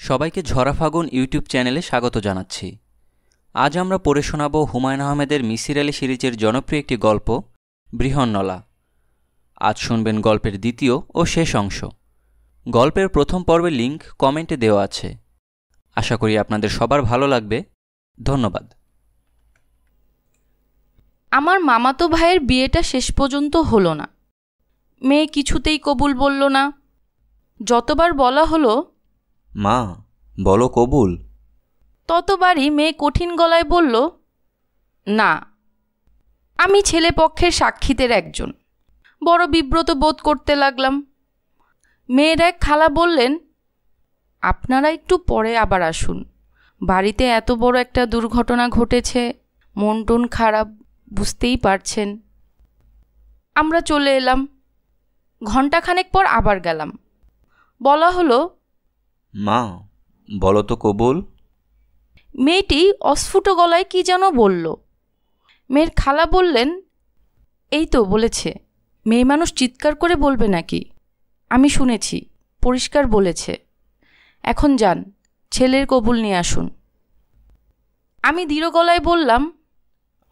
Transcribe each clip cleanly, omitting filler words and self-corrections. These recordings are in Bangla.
সবাইকে ঝরা ফাগুন ইউটিউব চ্যানেলে স্বাগত জানাচ্ছি। আজ আমরা পড়ে শোনাব হুমায়ুন আহমেদের মিসির আলি সিরিজের জনপ্রিয় একটি গল্প বৃহন্নলা। আজ শুনবেন গল্পের দ্বিতীয় ও শেষ অংশ। গল্পের প্রথম পর্বের লিঙ্ক কমেন্টে দেওয়া আছে। আশা করি আপনাদের সবার ভালো লাগবে। ধন্যবাদ। আমার মামাতো ভাইয়ের বিয়েটা শেষ পর্যন্ত হলো না। মেয়ে কিছুতেই কবুল বলল না। যতবার বলা হলো মা বলো কবুল, ততবারই মেয়ে কঠিন গলায় বলল না। আমি ছেলে পক্ষের সাক্ষীদের একজন, বড় বিব্রত বোধ করতে লাগলাম। মেয়ের এক খালা বললেন, আপনারা একটু পরে আবার আসুন, বাড়িতে এত বড় একটা দুর্ঘটনা ঘটেছে, মন টন খারাপ, বুঝতেই পারছেন। আমরা চলে এলাম। ঘণ্টাখানেক পর আবার গেলাম। বলা হলো, মা বলো তো কবুল। মেয়েটি অস্ফুট গলায় কি যেন বলল। মেয়ের খালা বললেন, এই তো বলেছে। মেয়ে মানুষ চিৎকার করে বলবে নাকি? আমি শুনেছি, পরিষ্কার বলেছে। এখন যান, ছেলের কবুল নিয়ে আসুন। আমি দৃঢ় গলায় বললাম,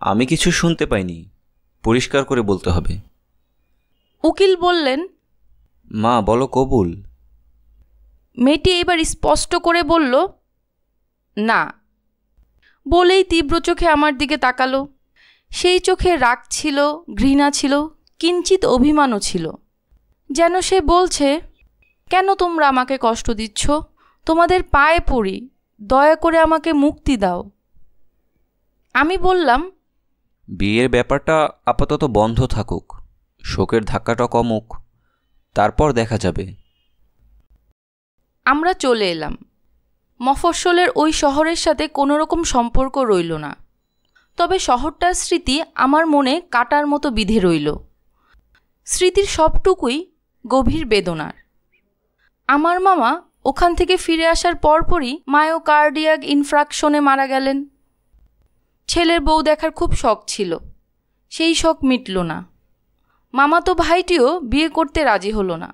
আমি কিছু শুনতে পাইনি, পরিষ্কার করে বলতে হবে। উকিল বললেন, মা বলো কবুল। মেয়েটি এবার স্পষ্ট করে বলল, না। বলেই তীব্র চোখে আমার দিকে তাকালো। সেই চোখে রাগ ছিল, ঘৃণা ছিল, কিঞ্চিত অভিমানও ছিল। যেন সে বলছে, কেন তোমরা আমাকে কষ্ট দিচ্ছ? তোমাদের পায়ে পড়ি, দয়া করে আমাকে মুক্তি দাও। আমি বললাম, বিয়ের ব্যাপারটা আপাতত বন্ধ থাকুক, শোকের ধাক্কাটা কমুক, তারপর দেখা যাবে। আমরা চলে এলাম। মফস্বলের ওই শহরের সাথে কোনো রকম সম্পর্ক রইল না, তবে শহরটার স্মৃতি আমার মনে কাটার মতো বিঁধে রইল। স্মৃতির সবটুকুই গভীর বেদনার। আমার মামা ওখান থেকে ফিরে আসার পরপরই মায়োকার্ডিয়াক ইনফ্রাকশনে মারা গেলেন। ছেলের বউ দেখার খুব শখ ছিল, সেই শখ মিটল না। মামাতো ভাইটিও বিয়ে করতে রাজি হলো না।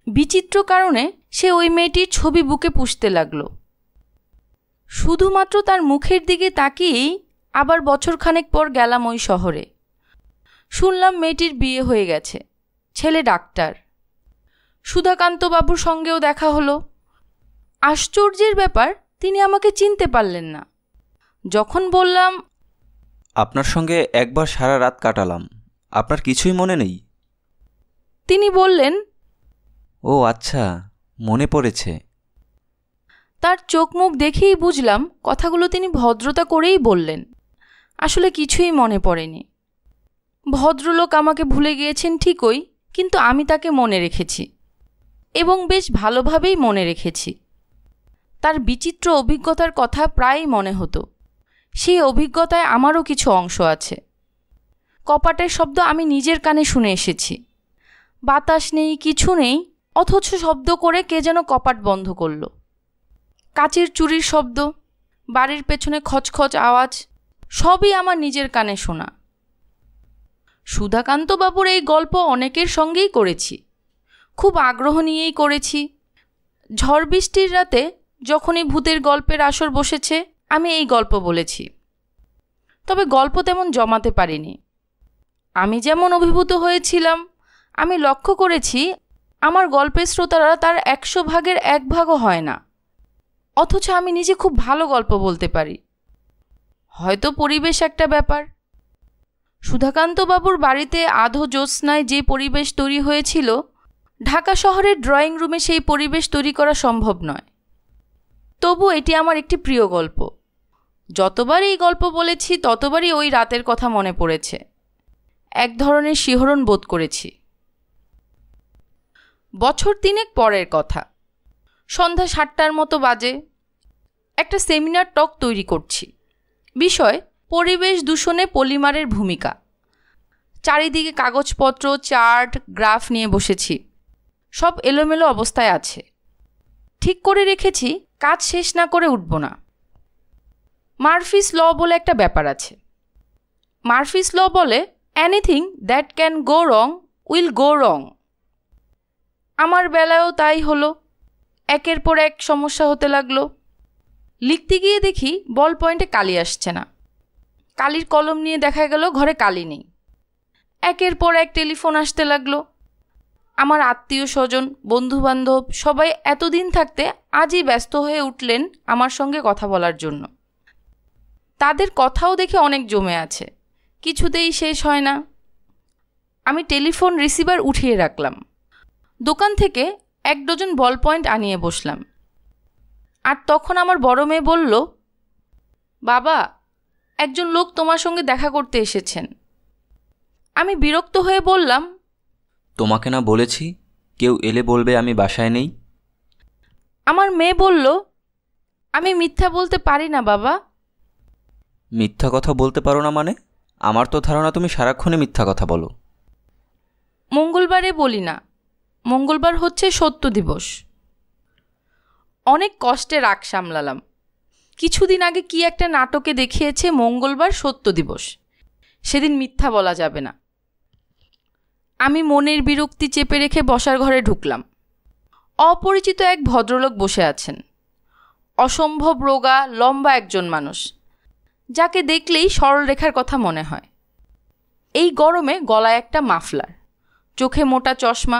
বিচিত্র কারণে সে ওই মেয়েটির ছবি বুকে পুষতে লাগল। শুধুমাত্র তার মুখের দিকে তাকিয়েই আবার বছরখানেক পর গেলাম ওই শহরে। শুনলাম মেয়েটির বিয়ে হয়ে গেছে, ছেলে ডাক্তার। সুধাকান্তবাবুর সঙ্গেও দেখা হলো। আশ্চর্যের ব্যাপার, তিনি আমাকে চিনতে পারলেন না। যখন বললাম, আপনার সঙ্গে একবার সারা রাত কাটালাম, আপনার কিছুই মনে নেই? তিনি বললেন, ও আচ্ছা, মনে পড়েছে। তার চোখ মুখ দেখেই বুঝলাম কথাগুলো তিনি ভদ্রতা করেই বললেন। আসলে কিছুই মনে পড়েনি। ভদ্রলোক আমাকে ভুলে গিয়েছেন ঠিকই, কিন্তু আমি তাকে মনে রেখেছি, এবং বেশ ভালোভাবেই মনে রেখেছি। তার বিচিত্র অভিজ্ঞতার কথা প্রায়ই মনে হতো। সেই অভিজ্ঞতায় আমারও কিছু অংশ আছে। কপাটের শব্দ আমি নিজের কানে শুনে এসেছি। বাতাস নেই, কিছু নেই, অথচ শব্দ করে কে যেন কপাট বন্ধ করল। কাচের চুরির শব্দ, বাড়ির পেছনে খচখচ আওয়াজ, সবই আমার নিজের কানে শোনা। সুধাকান্তবাবুর এই গল্প অনেকের সঙ্গেই করেছি, খুব আগ্রহ নিয়েই করেছি। ঝড় বৃষ্টির রাতে যখনই ভূতের গল্পের আসর বসেছে, আমি এই গল্প বলেছি। তবে গল্প তেমন জমাতে পারিনি। আমি যেমন অভিভূত হয়েছিলাম, আমি লক্ষ্য করেছি আমার গল্পের শ্রোতারা তার 100 ভাগের 1 ভাগও হয় না। অথচ আমি নিজে খুব ভালো গল্প বলতে পারি। হয়তো পরিবেশ একটা ব্যাপার। সুধাকান্তবাবুর বাড়িতে আধো জ্যোৎস্নায় যে পরিবেশ তৈরি হয়েছিল, ঢাকা শহরের ড্রয়িং রুমে সেই পরিবেশ তৈরি করা সম্ভব নয়। তবু এটি আমার একটি প্রিয় গল্প। যতবার এই গল্প বলেছি ততবারই ওই রাতের কথা মনে পড়েছে। এক ধরনের শিহরণ বোধ করেছি। বছর 3 পরের কথা। সন্ধ্যা 7টার মতো বাজে। একটা সেমিনার টক তৈরি করছি। বিষয় পরিবেশ দূষণে পলিমারের ভূমিকা। চারিদিকে কাগজপত্র, চার্ট, গ্রাফ নিয়ে বসেছি। সব এলোমেলো অবস্থায় আছে। ঠিক করে রেখেছি, কাজ শেষ না করে উঠব না। মার্ফিস ল বলে একটা ব্যাপার আছে। মার্ফিস ল বলে, anything that can go wrong will go wrong. আমার বেলায়ও তাই হলো। একের পর এক সমস্যা হতে লাগলো। লিখতে গিয়ে দেখি বল পয়েন্টে কালি আসছে না। কালির কলম নিয়ে দেখা গেল ঘরে কালি নেই। একের পর এক টেলিফোন আসতে লাগলো। আমার আত্মীয় স্বজন, বন্ধুবান্ধব সবাই এতদিন থাকতে আজই ব্যস্ত হয়ে উঠলেন আমার সঙ্গে কথা বলার জন্য। তাদের কথাও দেখে অনেক জমে আছে, কিছুতেই শেষ হয় না। আমি টেলিফোন রিসিভার উঠিয়ে রাখলাম। দোকান থেকে 1 ডজন বল পয়েন্ট আনিয়ে বসলাম। আর তখন আমার বড় মেয়ে বলল, বাবা, একজন লোক তোমার সঙ্গে দেখা করতে এসেছেন। আমি বিরক্ত হয়ে বললাম, তোমাকে না বলেছি কেউ এলে বলবে আমি বাসায় নেই? আমার মেয়ে বলল, আমি মিথ্যা বলতে পারি না বাবা। মিথ্যা কথা বলতে পারো না মানে? আমার তো ধারণা তুমি সারাক্ষণই মিথ্যা কথা বলো। মঙ্গলবারে বলি না, মঙ্গলবার হচ্ছে সত্য দিবস। অনেক কষ্টে রাগ সামলালাম। কিছুদিন আগে কি একটা নাটকে দেখিয়েছে মঙ্গলবার সত্য দিবস, সেদিন মিথ্যা বলা যাবে না। আমি মনের বিরক্তি চেপে রেখে বসার ঘরে ঢুকলাম। অপরিচিত এক ভদ্রলোক বসে আছেন। অসম্ভব রোগা, লম্বা একজন মানুষ, যাকে দেখলেই সরলরেখার কথা মনে হয়। এই গরমে গলায় একটা মাফলার, চোখে মোটা চশমা।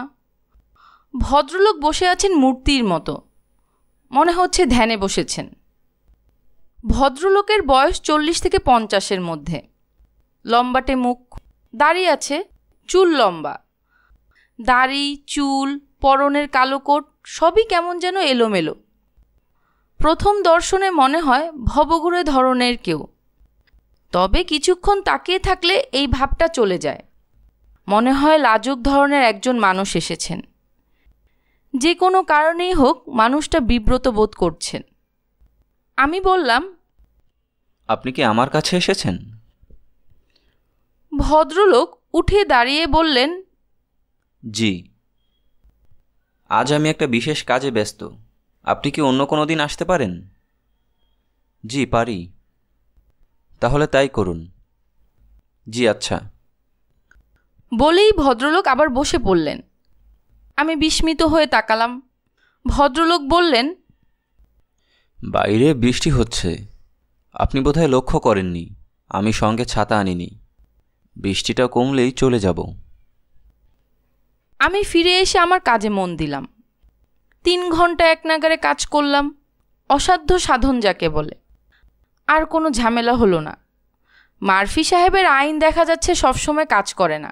ভদ্রলোক বসে আছেন মূর্তির মতো, মনে হচ্ছে ধ্যানে বসেছেন। ভদ্রলোকের বয়স 40 থেকে 50-এর মধ্যে। লম্বাটে মুখ, দাড়ি আছে, চুল লম্বা। দাড়ি, চুল, পরনের কালো কোট সবই কেমন যেন এলোমেলো। প্রথম দর্শনে মনে হয় ভবঘুরে ধরনের কেউ, তবে কিছুক্ষণ তাকিয়ে থাকলে এই ভাবটা চলে যায়। মনে হয় লাজুক ধরনের একজন মানুষ এসেছেন। যে কোনো কারণেই হোক মানুষটা বিব্রত বোধ করছেন। আমি বললাম, আপনি কি আমার কাছে এসেছেন? ভদ্রলোক উঠে দাঁড়িয়ে বললেন, জি। আজ আমি একটা বিশেষ কাজে ব্যস্ত। আপনি কি অন্য কোনো দিন আসতে পারেন? জি পারি। তাহলে তাই করুন। জি আচ্ছা। বলেই ভদ্রলোক আবার বসে পড়লেন। আমি বিস্মিত হয়ে তাকালাম। ভদ্রলোক বললেন, বাইরে বৃষ্টি হচ্ছে। আপনি বোধহয় লক্ষ্য করেননি আমি সঙ্গে ছাতা আনিনি। বৃষ্টিটা কমলেই চলে যাব। আমি ফিরে এসে আমার কাজে মন দিলাম। 3 ঘন্টা এক নাগারে কাজ করলাম, অসাধ্য সাধন যাকে বলে। আর কোনো ঝামেলা হলো না। মার্ফি সাহেবের আইন দেখা যাচ্ছে সবসময় কাজ করে না।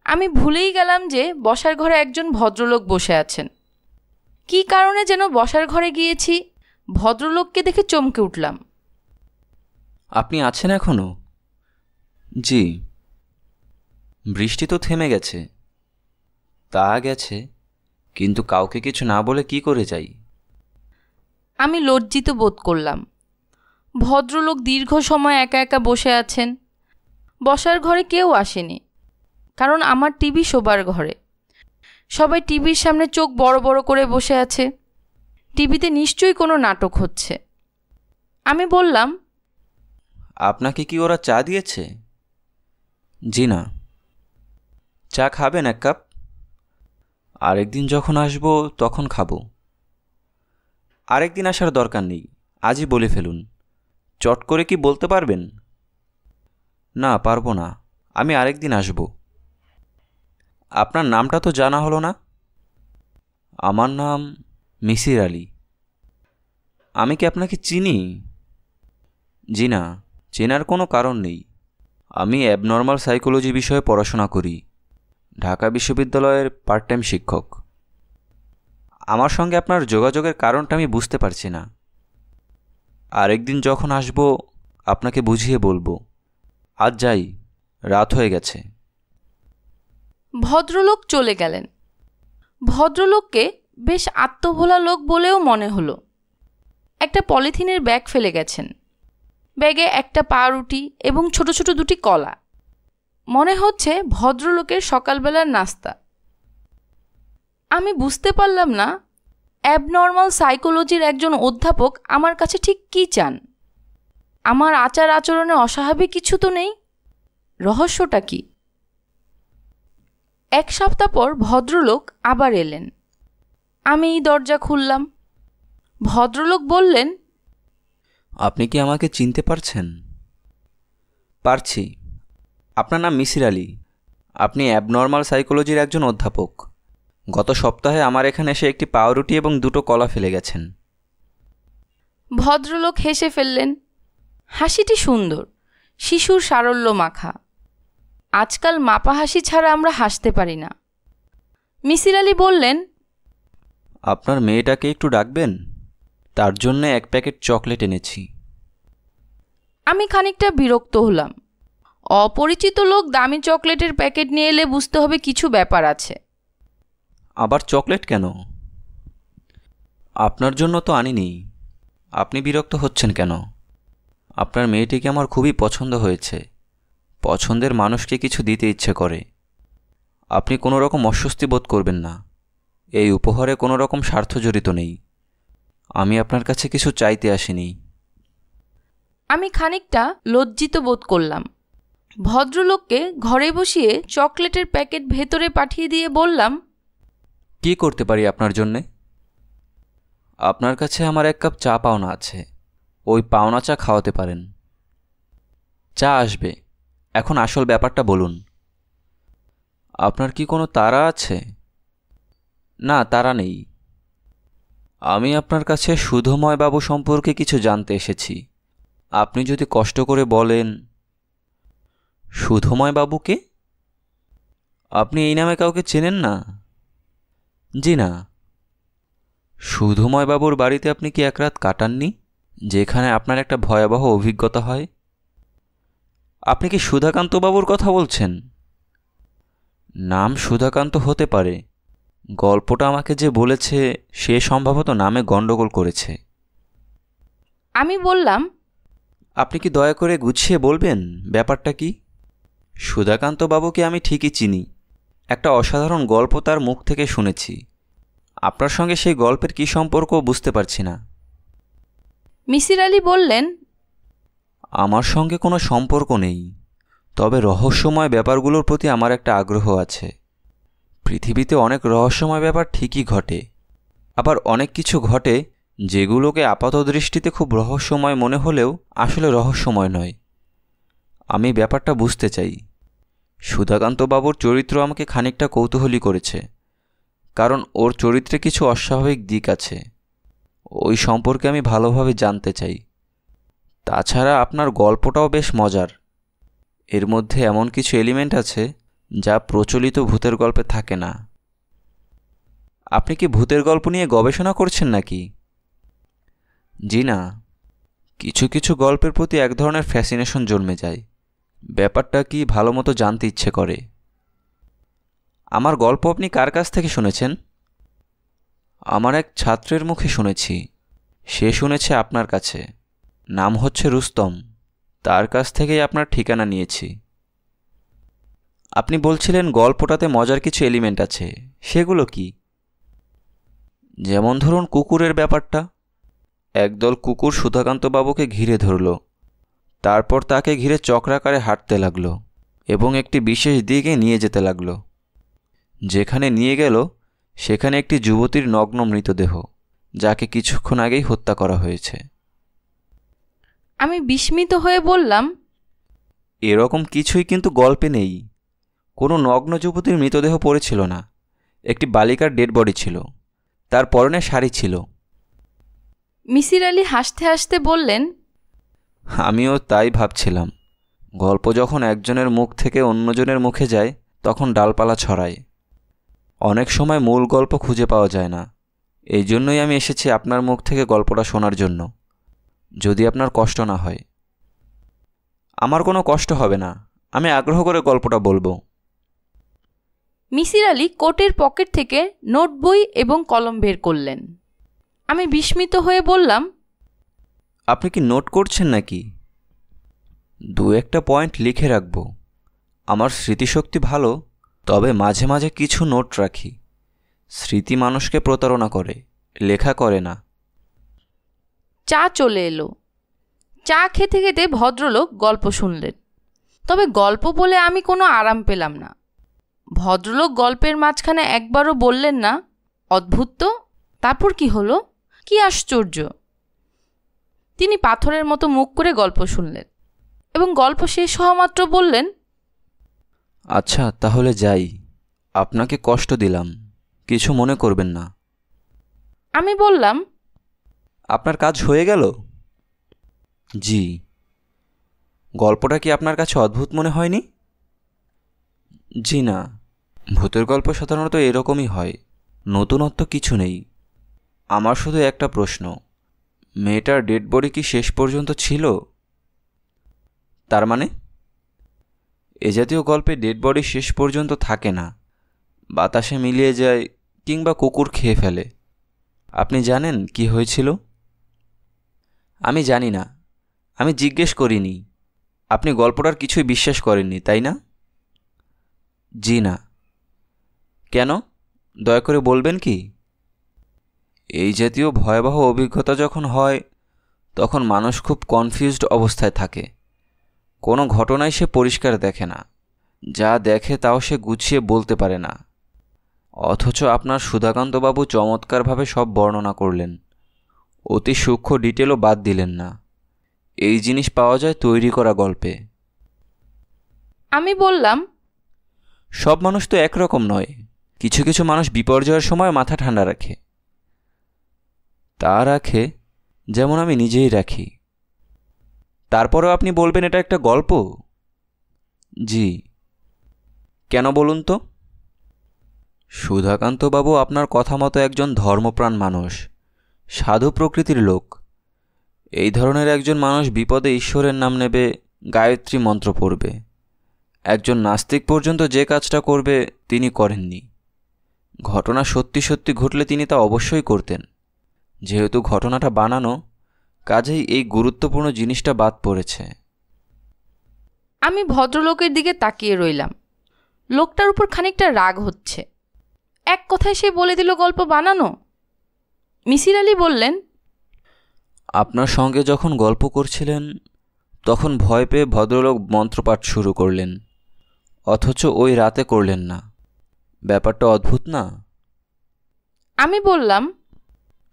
আমি ভুলেই গেলাম যে বসার ঘরে একজন ভদ্রলোক বসে আছেন। কী কারণে যেন বসার ঘরে গিয়েছি, ভদ্রলোককে দেখে চমকে উঠলাম। আপনি আছেন এখনো? জি। বৃষ্টি তো থেমে গেছে। তা গেছে, কিন্তু কাউকে কিছু না বলে কি করে যাই? আমি লজ্জিত বোধ করলাম। ভদ্রলোক দীর্ঘ সময় একা একা বসে আছেন। বসার ঘরে কেউ আসেনি, কারণ আমার টিভি শোবার ঘরে। সবাই টিভির সামনে চোখ বড় বড় করে বসে আছে। টিভিতে নিশ্চয়ই কোনো নাটক হচ্ছে। আমি বললাম, আপনাকে কি ওরা চা দিয়েছে? জি না। চা খাবেন 1 কাপ? আরেকদিন যখন আসবো তখন খাবো। আরেকদিন আসার দরকার নেই, আজই বলে ফেলুন। চট করে কি বলতে পারবেন? না, পারবো না। আমি আরেকদিন আসবো। আপনার নামটা তো জানা হলো না। আমার নাম মিসির আলী। আমি কি আপনাকে চিনি? জি না, চেনার কোনো কারণ নেই। আমি অ্যাবনর্মাল সাইকোলজি বিষয়ে পড়াশোনা করি, ঢাকা বিশ্ববিদ্যালয়ের পার্ট টাইম শিক্ষক। আমার সঙ্গে আপনার যোগাযোগের কারণটা আমি বুঝতে পারছি না। আরেকদিন যখন আসবো আপনাকে বুঝিয়ে বলবো। আজ যাই, রাত হয়ে গেছে। ভদ্রলোক চলে গেলেন। ভদ্রলোককে বেশ আত্মভোলা লোক বলেও মনে হলো। একটা পলিথিনের ব্যাগ ফেলে গেছেন। ব্যাগে একটা পাউরুটি এবং ছোট ছোট 2টি কলা। মনে হচ্ছে ভদ্রলোকের সকালবেলার নাস্তা। আমি বুঝতে পারলাম না অ্যাবনর্মাল সাইকোলজির একজন অধ্যাপক আমার কাছে ঠিক কী চান। আমার আচার আচরণে অস্বাভাবিক কিছু তো নেই। রহস্যটা কি? 1 সপ্তাহ পর ভদ্রলোক আবার এলেন। আমি দরজা খুললাম। ভদ্রলোক বললেন, আপনি কি আমাকে চিনতে পারছেন? পারছি। আপনার নাম মিসির আলী। আপনি অ্যাবনর্মাল সাইকোলজির একজন অধ্যাপক। গত সপ্তাহে আমার এখানে এসে একটি পাউরুটি এবং 2টো কলা ফেলে গেছেন। ভদ্রলোক হেসে ফেললেন। হাসিটি সুন্দর, শিশুর সারল্য মাখা। আজকাল মাপা হাসি ছাড়া আমরা হাসতে পারি না। মিসির আলী বললেন, আপনার মেয়েটাকে একটু ডাকবেন? তার জন্য 1 প্যাকেট চকলেট এনেছি। আমি খানিকটা বিরক্ত হলাম। অপরিচিত লোক দামি চকলেটের প্যাকেট নিয়ে এলে বুঝতে হবে কিছু ব্যাপার আছে। আবার চকলেট কেন? আপনার জন্য তো আনিনি। আপনি বিরক্ত হচ্ছেন কেন? আপনার মেয়েটিকে আমার খুবই পছন্দ হয়েছে। পছন্দের মানুষকে কিছু দিতে ইচ্ছে করে। আপনি কোনো রকম অস্বস্তি বোধ করবেন না। এই উপহারে কোনো রকম স্বার্থ জড়িত নেই। আমি আপনার কাছে কিছু চাইতে আসিনি। আমি খানিকটা লজ্জিত বোধ করলাম। ভদ্রলোককে ঘরে বসিয়ে চকলেটের প্যাকেট ভেতরে পাঠিয়ে দিয়ে বললাম, কি করতে পারি আপনার জন্যে? আপনার কাছে আমার 1 কাপ চা পাওনা আছে। ওই পাওনা চা খাওয়াতে পারেন। চা আসবে। এখন আসল ব্যাপারটা বলুন। আপনার কি কোনো তাড়া আছে? না, তাড়া নেই। আমি আপনার কাছে সুধোময় বাবু সম্পর্কে কিছু জানতে এসেছি। আপনি যদি কষ্ট করে বলেন। সুধোময় বাবুকে? আপনি এই নামে কাউকে চেনেন না? জি না। সুধোময় বাবুর বাড়িতে আপনি কি 1 রাত কাটাননি, যেখানে আপনার একটা ভয়াবহ অভিজ্ঞতা হয়? আপনি কি সুধাকান্ত বাবুর কথা বলছেন? নাম সুধাকান্ত হতে পারে। গল্পটা আমাকে যে বলেছে সে সম্ভবত নামে গণ্ডগোল করেছে। আমি বললাম, আপনি কি দয়া করে গুছিয়ে বলবেন ব্যাপারটা কি? সুধাকান্ত বাবুকে আমি ঠিকই চিনি। একটা অসাধারণ গল্প তার মুখ থেকে শুনেছি। আপনার সঙ্গে সেই গল্পের কী সম্পর্ক বুঝতে পারছি না। মিসির আলী বললেন, আমার সঙ্গে কোনো সম্পর্ক নেই, তবে রহস্যময় ব্যাপারগুলোর প্রতি আমার একটা আগ্রহ আছে। পৃথিবীতে অনেক রহস্যময় ব্যাপার ঠিকই ঘটে, আবার অনেক কিছু ঘটে যেগুলোকে আপাতদৃষ্টিতে খুব রহস্যময় মনে হলেও আসলে রহস্যময় নয়। আমি ব্যাপারটা বুঝতে চাই। সুধাকান্ত বাবুর চরিত্র আমাকে খানিকটা কৌতূহলী করেছে, কারণ ওর চরিত্রে কিছু অস্বাভাবিক দিক আছে। ওই সম্পর্কে আমি ভালোভাবে জানতে চাই। তাছাড়া আপনার গল্পটাও বেশ মজার। এর মধ্যে এমন কিছু এলিমেন্ট আছে যা প্রচলিত ভূতের গল্পে থাকে না। আপনি কি ভূতের গল্প নিয়ে গবেষণা করছেন নাকি? জি না। কিছু কিছু গল্পের প্রতি এক ধরনের ফ্যাসিনেশন জন্মে যায়। ব্যাপারটা কি ভালো মতো জানতে ইচ্ছে করে। আমার গল্প আপনি কার কাছ থেকে শুনেছেন? আমার এক ছাত্রের মুখে শুনেছি। সে শুনেছে আপনার কাছে। নাম হচ্ছে রুস্তম। তার কাছ থেকেই আপনার ঠিকানা নিয়েছি। আপনি বলছিলেন গল্পটাতে মজার কিছু এলিমেন্ট আছে, সেগুলো কি? যেমন ধরুন কুকুরের ব্যাপারটা। একদল কুকুর সুধাকান্ত বাবুকে ঘিরে ধরল। তারপর তাকে ঘিরে চক্রাকারে হাঁটতে লাগলো এবং একটি বিশেষ দিকে নিয়ে যেতে লাগলো। যেখানে নিয়ে গেল সেখানে একটি যুবতীর নগ্ন মৃতদেহ, যাকে কিছুক্ষণ আগেই হত্যা করা হয়েছে। আমি বিস্মিত হয়ে বললাম, এরকম কিছুই কিন্তু গল্পে নেই। কোনো নগ্ন যুবতীর মৃতদেহ পড়েছিল না। একটি বালিকার ডেড বডি ছিল। তার পরনে শাড়ি ছিল। মিসির আলী হাসতে হাসতে বললেন, আমিও তাই ভাবছিলাম। গল্প যখন একজনের মুখ থেকে অন্যজনের মুখে যায় তখন ডালপালা ছড়ায়। অনেক সময় মূল গল্প খুঁজে পাওয়া যায় না। এই জন্যই আমি এসেছি আপনার মুখ থেকে গল্পটা শোনার জন্য, যদি আপনার কষ্ট না হয়। আমার কোনো কষ্ট হবে না। আমি আগ্রহ করে গল্পটা বলবো। মিসির আলী কোটের পকেট থেকে নোট বই এবং কলম বের করলেন। আমি বিস্মিত হয়ে বললাম, আপনি কি নোট করছেন নাকি? 2-1টা পয়েন্ট লিখে রাখব। আমার স্মৃতিশক্তি ভালো, তবে মাঝে মাঝে কিছু নোট রাখি। স্মৃতি মানুষকে প্রতারণা করে, লেখা করে না। চা চলে এলো। চা খেতে খেতে ভদ্রলোক গল্প শুনলেন। তবে গল্প বলে আমি কোনো আরাম পেলাম না। ভদ্রলোক গল্পের মাঝখানে একবারও বললেন না, অদ্ভুত তো, তারপর কি হলো? কি আশ্চর্য! তিনি পাথরের মতো মুখ করে গল্প শুনলেন এবং গল্প শেষ হওয়া মাত্র বললেন, আচ্ছা, তাহলে যাই। আপনাকে কষ্ট দিলাম, কিছু মনে করবেন না। আমি বললাম, আপনার কাজ হয়ে গেল? জি। গল্পটা কি আপনার কাছে অদ্ভুত মনে হয়নি? জি না, ভূতের গল্প সাধারণত এরকমই হয়, নতুনত্ব কিছু নেই। আমার শুধু একটা প্রশ্ন, মেয়েটার ডেড বডি কি শেষ পর্যন্ত ছিল? তার মানে? এ জাতীয় গল্পে ডেড বডি শেষ পর্যন্ত থাকে না, বাতাসে মিলিয়ে যায় কিংবা কুকুর খেয়ে ফেলে। আপনি জানেন কি হয়েছিল? আমি জানি না, আমি জিজ্ঞেস করিনি। আপনি গল্পটার কিছুই বিশ্বাস করেননি, তাই না? জি না। কেন, দয়া করে বলবেন কি? এই জাতীয় ভয়াবহ অভিজ্ঞতা যখন হয় তখন মানুষ খুব কনফিউজড অবস্থায় থাকে। কোনো ঘটনাই সে পরিষ্কার দেখে না, যা দেখে তাও সে গুছিয়ে বলতে পারে না। অথচ আপনার সুধাকান্তবাবু চমৎকারভাবে সব বর্ণনা করলেন, অতি সূক্ষ্ম ডিটেলও বাদ দিলেন না। এই জিনিস পাওয়া যায় তৈরি করা গল্পে। আমি বললাম, সব মানুষ তো একরকম নয়, কিছু কিছু মানুষ বিপর্যয়ের সময় মাথা ঠান্ডা রাখে। তা রাখে, যেমন আমি নিজেই রাখি। তারপরেও আপনি বলবেন এটা একটা গল্প? জি। কেন বলুন তো? সুধাকান্তবাবু আপনার কথা মতো একজন ধর্মপ্রাণ মানুষ, সাধু প্রকৃতির লোক। এই ধরনের একজন মানুষ বিপদে ঈশ্বরের নাম নেবে, গায়ত্রী মন্ত্র পড়বে। একজন নাস্তিক পর্যন্ত যে কাজটা করবে তিনি করেননি। ঘটনা সত্যি সত্যি ঘটলে তিনি তা অবশ্যই করতেন। যেহেতু ঘটনাটা বানানো, কাজেই এই গুরুত্বপূর্ণ জিনিসটা বাদ পড়েছে। আমি ভদ্রলোকের দিকে তাকিয়ে রইলাম। লোকটার উপর খানিকটা রাগ হচ্ছে। এক কথায় সে বলে দিল গল্প বানানো। মিসির আলি বললেন, আপনার সঙ্গে যখন গল্প করছিলেন তখন ভয় পেয়ে ভদ্রলোক মন্ত্রপাঠ শুরু করলেন, অথচ ওই রাতে করলেন না। ব্যাপারটা অদ্ভুত না? আমি বললাম,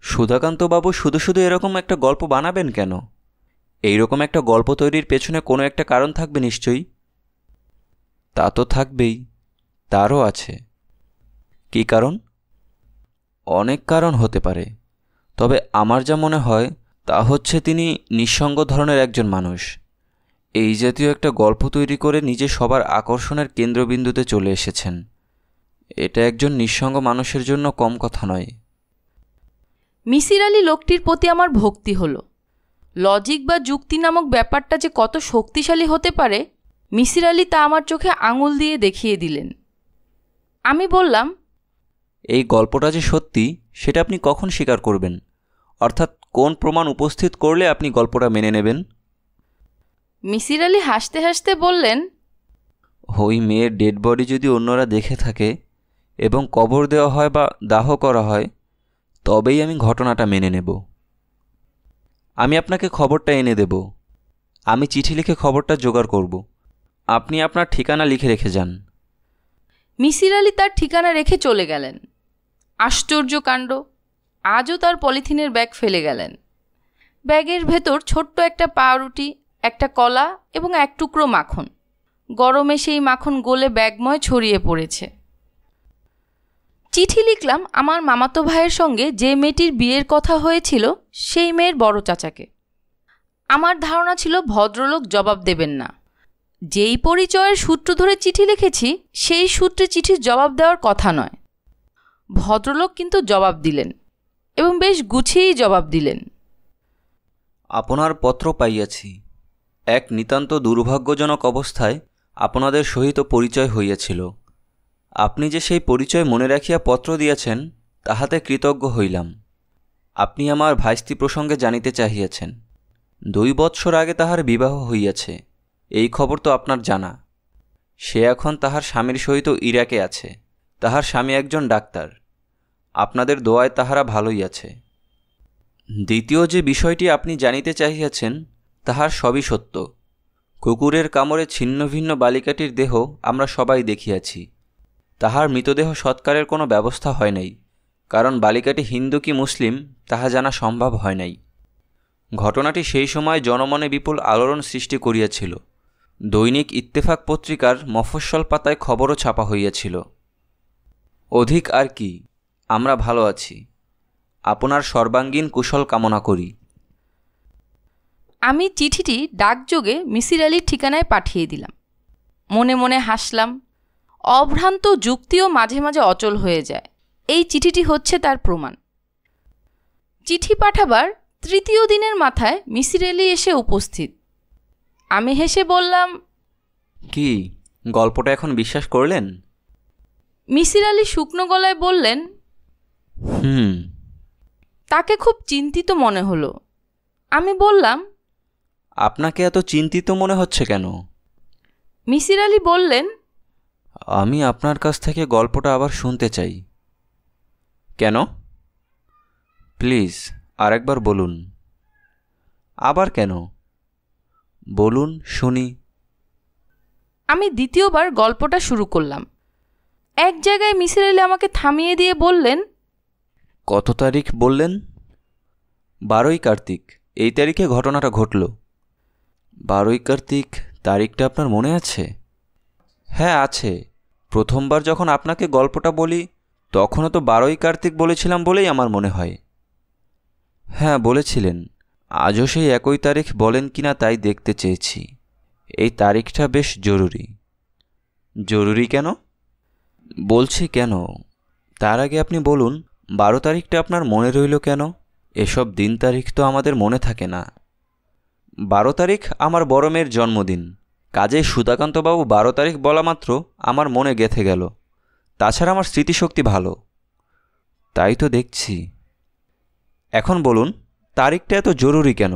সুধাকান্তবাবু শুধু শুধু এরকম একটা গল্প বানাবেন কেন? এইরকম একটা গল্প তৈরির পেছনে কোনো একটা কারণ থাকবে নিশ্চয়ই। তা তো থাকবেই, তারও আছে। কী কারণ? অনেক কারণ হতে পারে, তবে আমার যা মনে হয় তা হচ্ছে তিনি নিঃসঙ্গ ধরনের একজন মানুষ। এই জাতীয় একটা গল্প তৈরি করে নিজে সবার আকর্ষণের কেন্দ্রবিন্দুতে চলে এসেছেন। এটা একজন নিঃসঙ্গ মানুষের জন্য কম কথা নয়। মিসির আলি লোকটির প্রতি আমার ভক্তি হলো। লজিক বা যুক্তি নামক ব্যাপারটা যে কত শক্তিশালী হতে পারে, মিসির আলি তা আমার চোখে আঙুল দিয়ে দেখিয়ে দিলেন। আমি বললাম, এই গল্পটা যে সত্যি সেটা আপনি কখন স্বীকার করবেন? অর্থাৎ কোন প্রমাণ উপস্থিত করলে আপনি গল্পটা মেনে নেবেন? মিসির আলি হাসতে হাসতে বললেন, ওই মেয়ের ডেড বডি যদি অন্যরা দেখে থাকে এবং কবর দেওয়া হয় বা দাহ করা হয়, তবেই আমি ঘটনাটা মেনে নেব। আমি আপনাকে খবরটা এনে দেব। আমি চিঠি লিখে খবরটা জোগাড় করব। আপনি আপনার ঠিকানা লিখে রেখে যান। মিসির আলি তার ঠিকানা রেখে চলে গেলেন। আশ্চর্য কাণ্ড, আজও তার পলিথিনের ব্যাগ ফেলে গেলেন। ব্যাগের ভেতর ছোট্ট একটা পাউরুটি, একটা কলা এবং এক টুকরো মাখন। গরমে সেই মাখন গলে ব্যাগময় ছড়িয়ে পড়েছে। চিঠি লিখলাম আমার মামাতো ভাইয়ের সঙ্গে যে মেয়েটির বিয়ের কথা হয়েছিল সেই মেয়ের বড় চাচাকে। আমার ধারণা ছিল ভদ্রলোক জবাব দেবেন না। যেই পরিচয়ের সূত্র ধরে চিঠি লিখেছি সেই সূত্রে চিঠির জবাব দেওয়ার কথা নয়। ভদ্রলোক কিন্তু জবাব দিলেন এবং বেশ গুছিয়েই জবাব দিলেন। আপনার পত্র পাইয়াছি। এক নিতান্ত দুর্ভাগ্যজনক অবস্থায় আপনাদের সহিত পরিচয় হইয়াছিল। আপনি যে সেই পরিচয় মনে রাখিয়া পত্র দিয়াছেন তাহাতে কৃতজ্ঞ হইলাম। আপনি আমার ভাইস্তি প্রসঙ্গে জানিতে চাহিয়াছেন। 2 বৎসর আগে তাহার বিবাহ হইয়াছে, এই খবর তো আপনার জানা। সে এখন তাহার স্বামীর সহিত ইরাকে আছে। তাহার স্বামী একজন ডাক্তার। আপনাদের দোয়ায় তাহারা ভালোই আছে। দ্বিতীয় যে বিষয়টি আপনি জানিতে চাহিয়াছেন তাহার সবই সত্য। কুকুরের কামড়ে ছিন্ন ভিন্ন বালিকাটির দেহ আমরা সবাই দেখিয়াছি। তাহার মৃতদেহ সৎকারের কোনো ব্যবস্থা হয় নাই, কারণ বালিকাটি হিন্দু কি মুসলিম তাহা জানা সম্ভব হয় নাই। ঘটনাটি সেই সময় জনমনে বিপুল আলোড়ন সৃষ্টি করিয়াছিল। দৈনিক ইত্তেফাক পত্রিকার মফস্বল পাতায় খবরও ছাপা হইয়াছিল। অধিক আর কি, আমরা ভালো আছি। আপনার সর্বাঙ্গীন কুশল কামনা করি। আমি চিঠিটি ডাকযোগে মিসির আলির ঠিকানায় পাঠিয়ে দিলাম। মনে মনে হাসলাম। অভ্রান্ত যুক্তিও মাঝে মাঝে অচল হয়ে যায়। এই চিঠিটি হচ্ছে তার প্রমাণ। চিঠি পাঠাবার তৃতীয় দিনের মাথায় মিসির আলি এসে উপস্থিত। আমি হেসে বললাম, কি গল্পটা এখন বিশ্বাস করলেন? মিসির আলি শুকনো গলায় বললেন, তাকে খুব চিন্তিত মনে হলো। আমি বললাম, আপনাকে এত চিন্তিত মনে হচ্ছে কেন? মিসির আলি বললেন, আমি আপনার কাছ থেকে গল্পটা আবার শুনতে চাই। কেন? প্লিজ আরেকবার বলুন। আবার কেন? বলুন শুনি। আমি দ্বিতীয়বার গল্পটা শুরু করলাম। এক জায়গায় মিসির আলি আমাকে থামিয়ে দিয়ে বললেন, কত তারিখ বললেন? 12ই কার্তিক। এই তারিখে ঘটনাটা ঘটল। 12ই কার্তিক তারিখটা আপনার মনে আছে? হ্যাঁ আছে। প্রথমবার যখন আপনাকে গল্পটা বলি তখনও তো 12ই কার্তিক বলেছিলাম বলেই আমার মনে হয়। হ্যাঁ বলেছিলেন। আজও সেই একই তারিখ বলেন কিনা তাই দেখতে চেয়েছি। এই তারিখটা বেশ জরুরি। জরুরি কেন? বলছি কেন, তার আগে আপনি বলুন 12 তারিখটা আপনার মনে রইল কেন? এসব দিন তারিখ তো আমাদের মনে থাকে না। 12 তারিখ আমার বড় মেয়ের জন্মদিন। কাজেই সুধাকান্তবাবু 12 তারিখ বলা মাত্র আমার মনে গেঁথে গেল। তাছাড়া আমার স্মৃতিশক্তি ভালো। তাই তো দেখছি। এখন বলুন তারিখটা এত জরুরি কেন?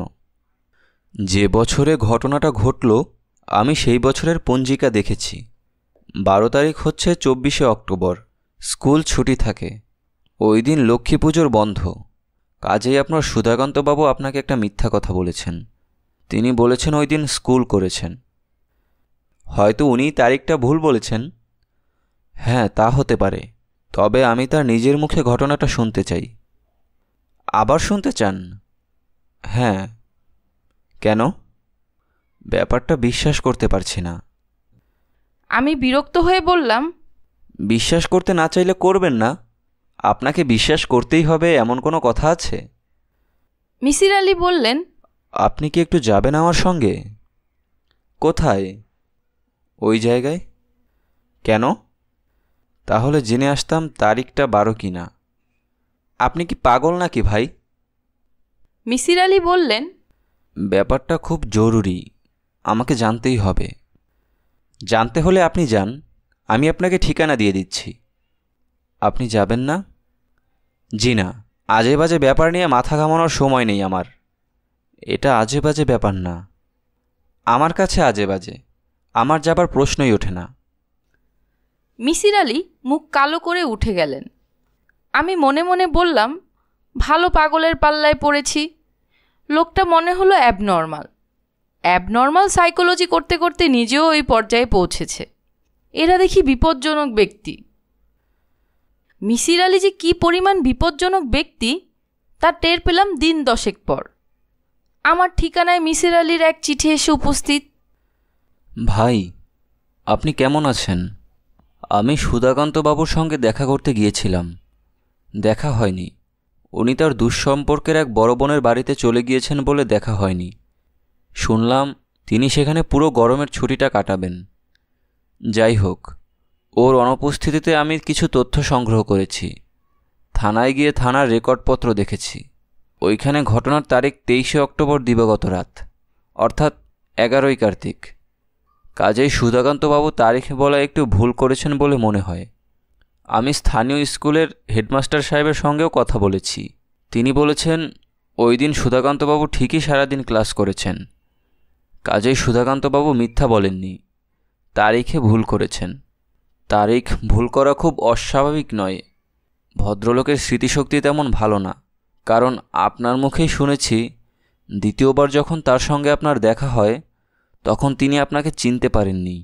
যে বছরে ঘটনাটা ঘটল আমি সেই বছরের পঞ্জিকা দেখেছি। 12 তারিখ হচ্ছে 24শে অক্টোবর। স্কুল ছুটি থাকে। ওই দিন লক্ষ্মী পুজোর বন্ধ। কাজেই আপনার সুধাকান্তবাবু আপনাকে একটা মিথ্যা কথা বলেছেন। তিনি বলেছেন ওই দিন স্কুল করেছেন। হয়তো উনি তারিখটা ভুল বলেছেন। হ্যাঁ তা হতে পারে। তবে আমি তার নিজের মুখে ঘটনাটা শুনতে চাই। আবার শুনতে চান? হ্যাঁ। কেন? ব্যাপারটা বিশ্বাস করতে পারছি না। আমি বিরক্ত হয়ে বললাম, বিশ্বাস করতে না চাইলে করবেন না। আপনাকে বিশ্বাস করতেই হবে এমন কোনো কথা আছে? মিসির আলি বললেন, আপনি কি একটু যাবেন আমার সঙ্গে? কোথায়? ওই জায়গায়। কেন? তাহলে জেনে আসতাম তারিখটা 12 কিনা। আপনি কি পাগল নাকি ভাই? মিসির আলি বললেন, ব্যাপারটা খুব জরুরি, আমাকে জানতেই হবে। জানতে হলে আপনি যান, আমি আপনাকে ঠিকানা দিয়ে দিচ্ছি। আপনি যাবেন না? জি না, আজে বাজে ব্যাপার নিয়ে মাথা ঘামানোর সময় নেই আমার। এটা আজে বাজে ব্যাপার না। আমার কাছে আজে বাজে। আমার যাবার প্রশ্নই ওঠে না। মিসির আলি মুখ কালো করে উঠে গেলেন। আমি মনে মনে বললাম, ভালো পাগলের পাল্লায় পড়েছি। লোকটা মনে হলো অ্যাবনর্মাল সাইকোলজি করতে করতে নিজেও ওই পর্যায়ে পৌঁছেছে। এরা দেখি বিপজ্জনক ব্যক্তি। মিসির আলি যে কী পরিমাণ বিপজ্জনক ব্যক্তি তা টের পেলাম দিন 10 পর। আমার ঠিকানায় মিসির আলির এক চিঠি এসে উপস্থিত। ভাই, আপনি কেমন আছেন? আমি সুধাকান্তবাবুর সঙ্গে দেখা করতে গিয়েছিলাম। দেখা হয়নি। উনি তার দুঃসম্পর্কের এক বড় বোনের বাড়িতে চলে গিয়েছেন বলে দেখা হয়নি। শুনলাম তিনি সেখানে পুরো গরমের ছুটিটা কাটাবেন। যাই হোক, ওর অনুপস্থিতিতে আমি কিছু তথ্য সংগ্রহ করেছি। থানায় গিয়ে থানার রেকর্ডপত্র দেখেছি। ওইখানে ঘটনার তারিখ 23শে অক্টোবর দিবাগত রাত, অর্থাৎ 11ই কার্তিক। কাজেই সুধাকান্তবাবু তারিখ বলা একটু ভুল করেছেন বলে মনে হয়। আমি স্থানীয় স্কুলের হেডমাস্টার সাহেবের সঙ্গেও কথা বলেছি। তিনি বলেছেন ওই দিন সুধাকান্তবাবু ঠিকই সারাদিন ক্লাস করেছেন। কাজেই সুধাকান্তবাবু মিথ্যা বলেননি, তারিখে ভুল করেছেন। তারিখ ভুল করা খুব অস্বাভাবিক নয়। ভদ্রলোকের স্মৃতিশক্তি তেমন ভালো না। কারণ আপনার মুখেই শুনেছি দ্বিতীয়বার যখন তার সঙ্গে আপনার দেখা হয় তখন তিনি আপনাকে চিনতে পারেননি।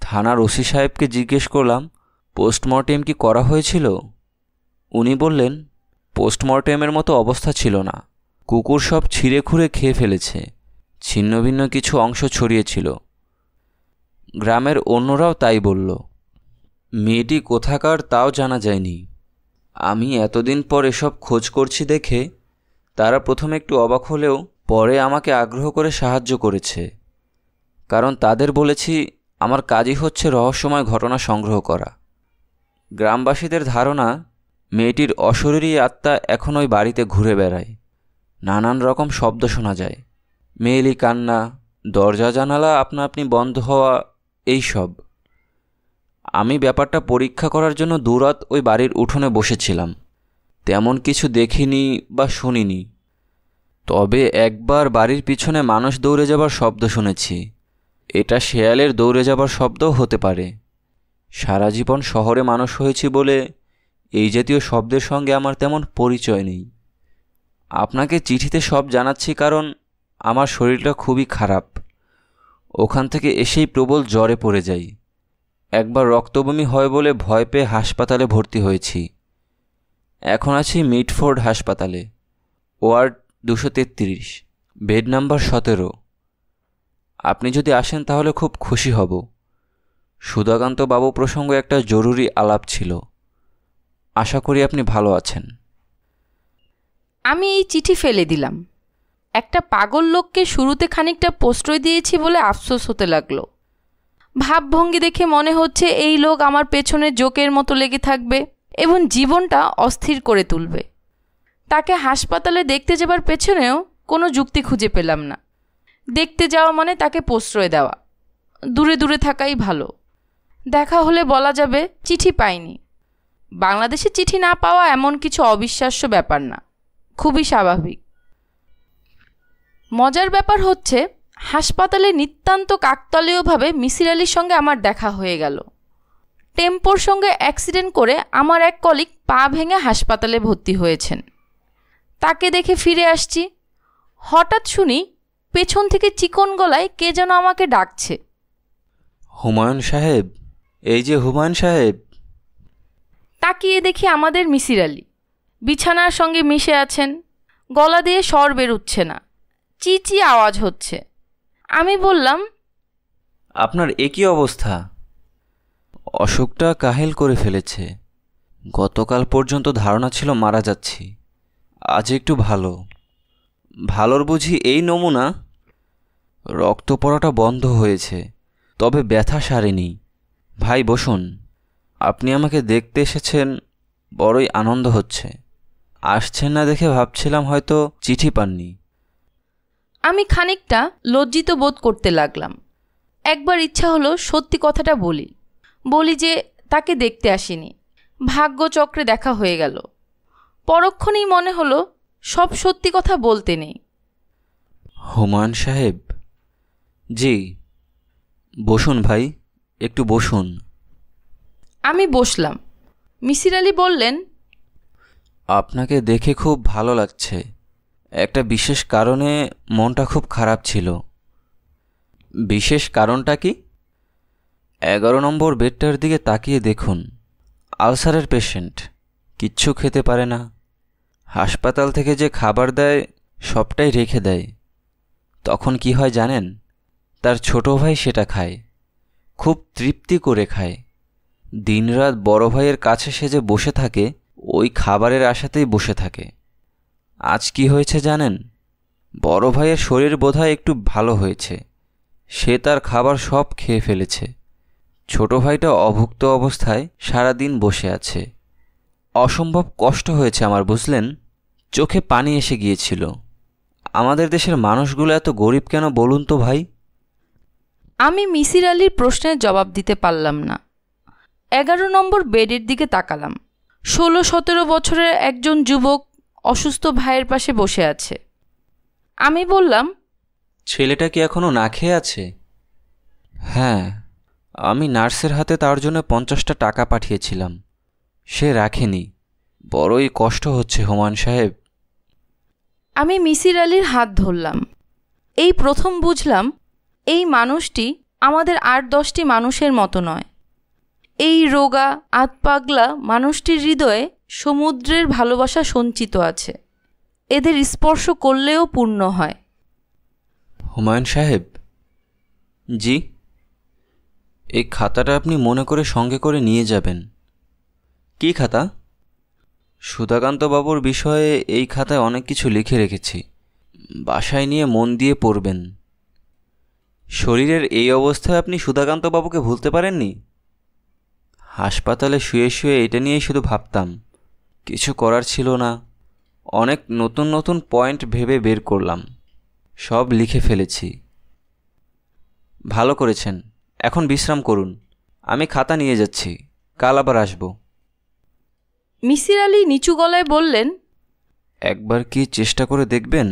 থানার ওসি সাহেবকে জিজ্ঞেস করলাম পোস্টমর্টেম কি করা হয়েছিল? উনি বললেন, পোস্টমর্টেমের মতো অবস্থা ছিল না, কুকুর সব ছিঁড়ে খুঁড়ে খেয়ে ফেলেছে, ছিন্নভিন্ন কিছু অংশ ছড়িয়েছিল। গ্রামের অন্যরাও তাই বলল। মেয়েটি কোথাকার তাও জানা যায়নি। আমি এতদিন পর এসব খোঁজ করছি দেখে তারা প্রথমে একটু অবাক হলেও পরে আমাকে আগ্রহ করে সাহায্য করেছে, কারণ তাদের বলেছি আমার কাজই হচ্ছে রহস্যময় ঘটনা সংগ্রহ করা। গ্রামবাসীদের ধারণা মেয়েটির অশরীরী আত্মা এখন ওই বাড়িতে ঘুরে বেড়ায়। নানান রকম শব্দ শোনা যায়, মেয়েলি কান্না, দরজা জানালা আপনা আপনি বন্ধ হওয়া, এই সব। আমি ব্যাপারটা পরীক্ষা করার জন্য দুরাত ওই বাড়ির উঠোনে বসেছিলাম। তেমন কিছু দেখিনি বা শুনিনি, তবে একবার বাড়ির পিছনে মানুষ দৌড়ে যাবার শব্দ শুনেছি। এটা শেয়ালের দৌড়ে যাবার শব্দও হতে পারে। সারা জীবন শহরে মানুষ হয়েছি বলে এই জাতীয় শব্দের সঙ্গে আমার তেমন পরিচয় নেই। আপনাকে চিঠিতে সব জানাচ্ছি কারণ আমার শরীরটা খুবই খারাপ। ওখান থেকে এসেই প্রবল জ্বরে পড়ে যাই। একবার রক্তবমি হয় বলে ভয় পেয়ে হাসপাতালে ভর্তি হয়েছি। এখন আছি মিডফোর্ড হাসপাতালে, ওয়ার্ড 233, বেড নাম্বার 17। আপনি যদি আসেন তাহলে খুব খুশি হব। সুধাকান্ত বাবু প্রসঙ্গে একটা জরুরি আলাপ ছিল। আশা করি আপনি ভালো আছেন। আমি এই চিঠি ফেলে দিলাম। একটা পাগল লোককে শুরুতে খানিকটা প্রশ্রয় দিয়েছি বলে আফসোস হতে লাগলো। ভাবভঙ্গি দেখে মনে হচ্ছে এই লোক আমার পেছনে জোকের মতো লেগে থাকবে এবং জীবনটা অস্থির করে তুলবে। তাকে হাসপাতালে দেখতে যাবার পেছনেও কোনো যুক্তি খুঁজে পেলাম না। দেখতে যাওয়া মানে তাকে প্রশ্রয় দেওয়া, দূরে দূরে থাকাই ভালো। দেখা হলে বলা যাবে চিঠি পাইনি। বাংলাদেশে চিঠি না পাওয়া এমন কিছু অবিশ্বাস্য ব্যাপার না, খুবই স্বাভাবিক। মজার ব্যাপার হচ্ছে হাসপাতালে নিতান্ত কাকতালীয়ভাবে মিসির আলির সঙ্গে আমার দেখা হয়ে গেল। টেম্পোর সঙ্গে অ্যাক্সিডেন্ট করে আমার এক কলিগ পা ভেঙে হাসপাতালে ভর্তি হয়েছেন। তাকে দেখে ফিরে আসছি, হঠাৎ শুনি পেছন থেকে চিকন গলায় কে যেন আমাকে ডাকছে। হুমায়ুন সাহেব, এই যে হুমায়ুন সাহেব। তাকিয়ে দেখি আমাদের মিসির আলি বিছানার সঙ্গে মিশে আছেন। গলা দিয়ে স্বর বেরুচ্ছে না, চিচি আওয়াজ হচ্ছে। আমি বললাম, আপনার একই অবস্থা? অসুখটা কাহিল করে ফেলেছে। গতকাল পর্যন্ত ধারণা ছিল মারা যাচ্ছি, আজ একটু ভালো। ভালোর বুঝি এই নমুনা? রক্ত পড়াটা বন্ধ হয়েছে, তবে ব্যথা সারেনি। ভাই বসুন, আপনি আমাকে দেখতে এসেছেন, বড়ই আনন্দ হচ্ছে। আসছেন না দেখে ভাবছিলাম হয়তো চিঠি পাননি। আমি খানিকটা লজ্জিত বোধ করতে লাগলাম। একবার ইচ্ছা হলো সত্যি কথাটা বলি যে তাকে দেখতে আসিনি, ভাগ্যচক্রে দেখা হয়ে গেল। পরক্ষণেই মনে হলো সব সত্যি কথা বলতে নেই। হুমায়ুন সাহেব? জি, বসুন ভাই, একটু বসুন। আমি বসলাম। মিসির আলি বললেন, আপনাকে দেখে খুব ভালো লাগছে। একটা বিশেষ কারণে মনটা খুব খারাপ ছিল। বিশেষ কারণটা কি? 11 নম্বর বেডটার দিকে তাকিয়ে দেখুন। আলসারের পেশেন্ট, কিচ্ছু খেতে পারে না। হাসপাতাল থেকে যে খাবার দেয় সবটাই রেখে দেয়। তখন কি হয় জানেন? তার ছোট ভাই সেটা খায়, খুব তৃপ্তি করে খায়। দিনরাত বড় ভাইয়ের কাছে সে যে বসে থাকে, ওই খাবারের আশাতেই বসে থাকে। আজ কি হয়েছে জানেন? বড় ভাইয়ের শরীর বোধহয় একটু ভালো হয়েছে, সে তার খাবার সব খেয়ে ফেলেছে। ছোট ভাইটা অভুক্ত অবস্থায় সারাদিন বসে আছে। অসম্ভব কষ্ট হয়েছে আমার, বুঝলেন? চোখে পানি এসে গিয়েছিল। আমাদের দেশের মানুষগুলো এত গরিব কেন বলুন তো ভাই? আমি মিসির আলির প্রশ্নের জবাব দিতে পারলাম না। 11 নম্বর বেডের দিকে তাকালাম। 16-17 বছরের একজন যুবক অসুস্থ ভাইয়ের পাশে বসে আছে। আমি বললাম, ছেলেটা কি এখনো না খেয়ে আছে? হ্যাঁ, আমি নার্সের হাতে তার জন্য 50টা টাকা পাঠিয়েছিলাম, সে রাখেনি। বড়ই কষ্ট হচ্ছে হুমায়ুন সাহেব। আমি মিসির আলির হাত ধরলাম। এই প্রথম বুঝলাম এই মানুষটি আমাদের 8-10টি মানুষের মতো নয়। এই রোগা আতপাগলা মানুষটির হৃদয়ে সমুদ্রের ভালোবাসা সঞ্চিত আছে, এদের স্পর্শ করলেও পূর্ণ হয়। হুমায়ুন সাহেব। জি। এই খাতাটা আপনি মনে করে সঙ্গে করে নিয়ে যাবেন। কি খাতা? সুধাকান্তবাবুর বিষয়ে এই খাতায় অনেক কিছু লিখে রেখেছি, বাসায় নিয়ে মন দিয়ে পড়বেন। শরীরের এই অবস্থায় আপনি সুধাকান্তবাবুকে ভুলতে পারেননি? হাসপাতালে শুয়ে শুয়ে এটা নিয়েই শুধু ভাবতাম, কিছু করার ছিল না। অনেক নতুন নতুন পয়েন্ট ভেবে বের করলাম, সব লিখে ফেলেছি। ভালো করেছেন, এখন বিশ্রাম করুন। আমি খাতা নিয়ে যাচ্ছি, কাল আবার আসব। মিসির আলি নিচু গলায় বললেন, একবার কি চেষ্টা করে দেখবেন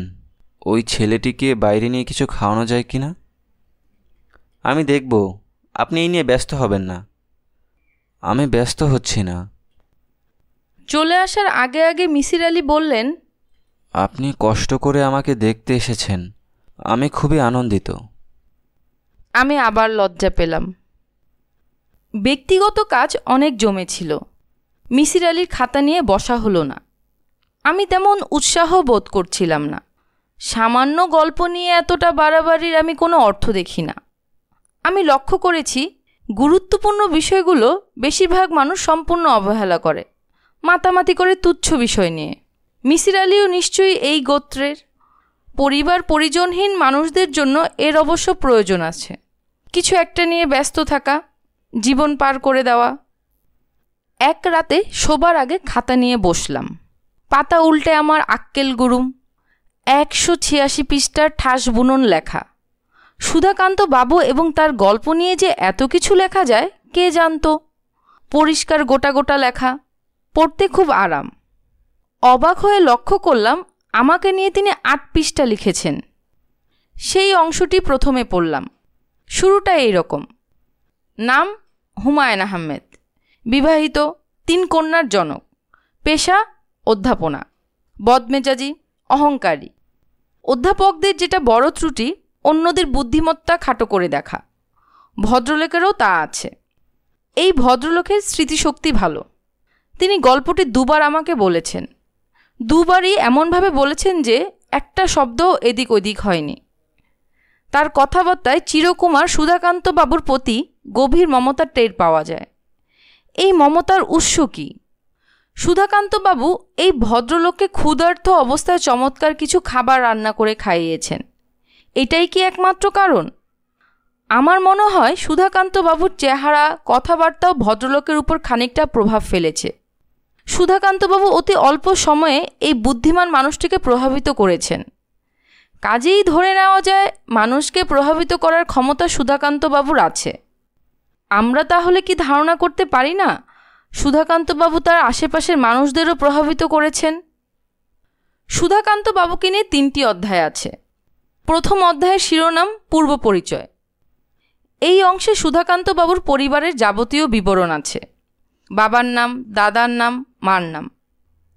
ওই ছেলেটিকে বাইরে নিয়ে কিছু খাওয়ানো যায় কি না? আমি দেখব, আপনি এই নিয়ে ব্যস্ত হবেন না। আমি ব্যস্ত হচ্ছি না। চলে আসার আগে আগে মিসির আলি বললেন, আপনি কষ্ট করে আমাকে দেখতে এসেছেন, আমি খুবই আনন্দিত। আমি আবার লজ্জা পেলাম। ব্যক্তিগত কাজ অনেক জমেছিল, মিসির আলির খাতা নিয়ে বসা হলো না। আমি তেমন উৎসাহ বোধ করছিলাম না। সামান্য গল্প নিয়ে এতটা বাড়াবাড়ির আমি কোনো অর্থ দেখি না। আমি লক্ষ্য করেছি, গুরুত্বপূর্ণ বিষয়গুলো বেশিরভাগ মানুষ সম্পূর্ণ অবহেলা করে, মাতামাতি করে তুচ্ছ বিষয় নিয়ে। মিসির আলিও নিশ্চয়ই এই গোত্রের। পরিবার পরিজনহীন মানুষদের জন্য এর অবশ্য প্রয়োজন আছে, কিছু একটা নিয়ে ব্যস্ত থাকা, জীবন পার করে দেওয়া। এক রাতে শোবার আগে খাতা নিয়ে বসলাম। পাতা উল্টে আমার আক্কেল গুরুম। 186 পৃষ্ঠার ঠাস বুনন লেখা। সুধাকান্ত বাবু এবং তার গল্প নিয়ে যে এত কিছু লেখা যায় কে জানত। পরিষ্কার গোটা গোটা লেখা, পড়তে খুব আরাম। অবাক হয়ে লক্ষ্য করলাম আমাকে নিয়ে তিনি 8 পৃষ্ঠা লিখেছেন। সেই অংশটি প্রথমে পড়লাম। শুরুটা এই রকম: নাম হুমায়ুন আহমেদ, বিবাহিত, 3 কন্যার জনক, পেশা অধ্যাপনা, বদমেজাজি, অহংকারী। অধ্যাপকদের যেটা বড় ত্রুটি, অন্যদের বুদ্ধিমত্তা খাটো করে দেখা। ভদ্রলোকেরও তা আছে। এই ভদ্রলোকের স্মৃতিশক্তি ভালো। তিনি গল্পটি 2 বার আমাকে বলেছেন। 2 বারই এমনভাবে বলেছেন যে একটা শব্দ এদিক ওদিক হয়নি। তার কথাবার্তায় চিরকুমার সুধাকান্ত বাবুর প্রতি গভীর মমতার টের পাওয়া যায়। এই মমতার উৎস কী? সুধাকান্ত বাবু এই ভদ্রলোককে ক্ষুধার্ত অবস্থায় চমৎকার কিছু খাবার রান্না করে খাইয়েছেন। এটাই কি একমাত্র কারণ? আমার মনে হয় সুধাকান্ত বাবুর চেহারা, কথাবার্তাও ভদ্রলোকের উপর খানিকটা প্রভাব ফেলেছে। সুধাকান্ত বাবু অতি অল্প সময়ে এই বুদ্ধিমান মানুষটিকে প্রভাবিত করেছেন। কাজেই ধরে নেওয়া যায় মানুষকে প্রভাবিত করার ক্ষমতা সুধাকান্ত বাবুর আছে। আমরা তাহলে কি ধারণা করতে পারি না সুধাকান্ত বাবু তার আশেপাশের মানুষদেরও প্রভাবিত করেছেন? সুধাকান্ত বাবুকে নিয়ে 3টি অধ্যায় আছে। প্রথম অধ্যায়ের শিরোনাম পূর্ব পরিচয়। এই অংশে সুধাকান্ত বাবুর পরিবারের যাবতীয় বিবরণ আছে। বাবার নাম, দাদার নাম, মার নাম,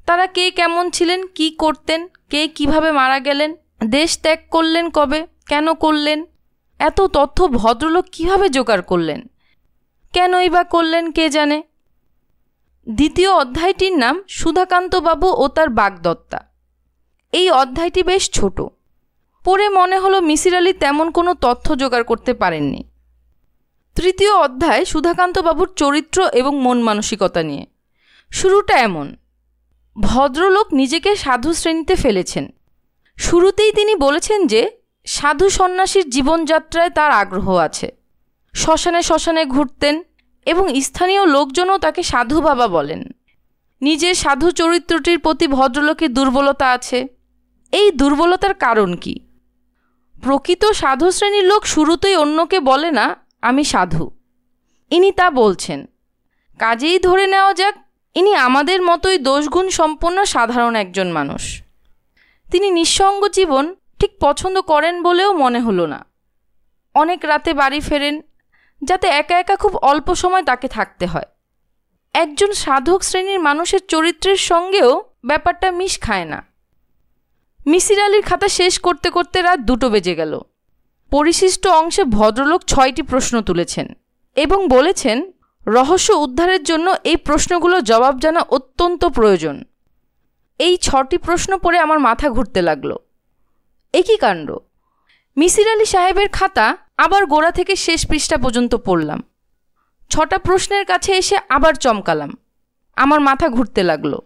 তারা কে কেমন ছিলেন, কি করতেন, কে কিভাবে মারা গেলেন, দেশ ত্যাগ করলেন কবে, কেন করলেন। এত তথ্য ভদ্রলোক কিভাবে জোগাড় করলেন, কেনই বা করলেন কে জানে। দ্বিতীয় অধ্যায়টির নাম সুধাকান্ত বাবু ও তার বাগদত্তা। এই অধ্যায়টি বেশ ছোট। পড়ে মনে হলো মিসির আলি তেমন কোনো তথ্য জোগাড় করতে পারেননি। তৃতীয় অধ্যায় সুধাকান্ত বাবুর চরিত্র এবং মন মানসিকতা নিয়ে। শুরুটা এমন: ভদ্রলোক নিজেকে সাধু শ্রেণীতে ফেলেছেন। শুরুতেই তিনি বলেছেন যে সাধু সন্ন্যাসীর জীবনযাত্রায় তার আগ্রহ আছে। শ্মশানে শ্মশানে ঘুরতেন এবং স্থানীয় লোকজনও তাকে সাধু বাবা বলেন। নিজের সাধু চরিত্রটির প্রতি ভদ্রলোকের দুর্বলতা আছে। এই দুর্বলতার কারণ কি? প্রকৃত সাধু শ্রেণীর লোক শুরুতেই অন্যকে বলে না আমি সাধু। ইনি তা বলছেন। কাজেই ধরে নেওয়া যাক ইনি আমাদের মতোই দোষগুণ সম্পন্ন সাধারণ একজন মানুষ। তিনি নিঃসঙ্গ জীবন ঠিক পছন্দ করেন বলেও মনে হলো না। অনেক রাতে বাড়ি ফেরেন, যাতে একা একা খুব অল্প সময় তাকে থাকতে হয়। একজন সাধক শ্রেণীর মানুষের চরিত্রের সঙ্গেও ব্যাপারটা মিশ খায় না। মিসির আলির খাতা শেষ করতে করতে রাত 2টো বেজে গেল। পরিশিষ্ট অংশে ভদ্রলোক 6টি প্রশ্ন তুলেছেন এবং বলেছেন রহস্য উদ্ধারের জন্য এই প্রশ্নগুলোর জবাব জানা অত্যন্ত প্রয়োজন। এই 6টি প্রশ্ন পড়ে আমার মাথা ঘুরতে লাগলো। এ কী কাণ্ড! মিসির আলি সাহেবের খাতা আবার গোড়া থেকে শেষ পৃষ্ঠা পর্যন্ত পড়লাম। 6টা প্রশ্নের কাছে এসে আবার চমকালাম। আমার মাথা ঘুরতে লাগলো।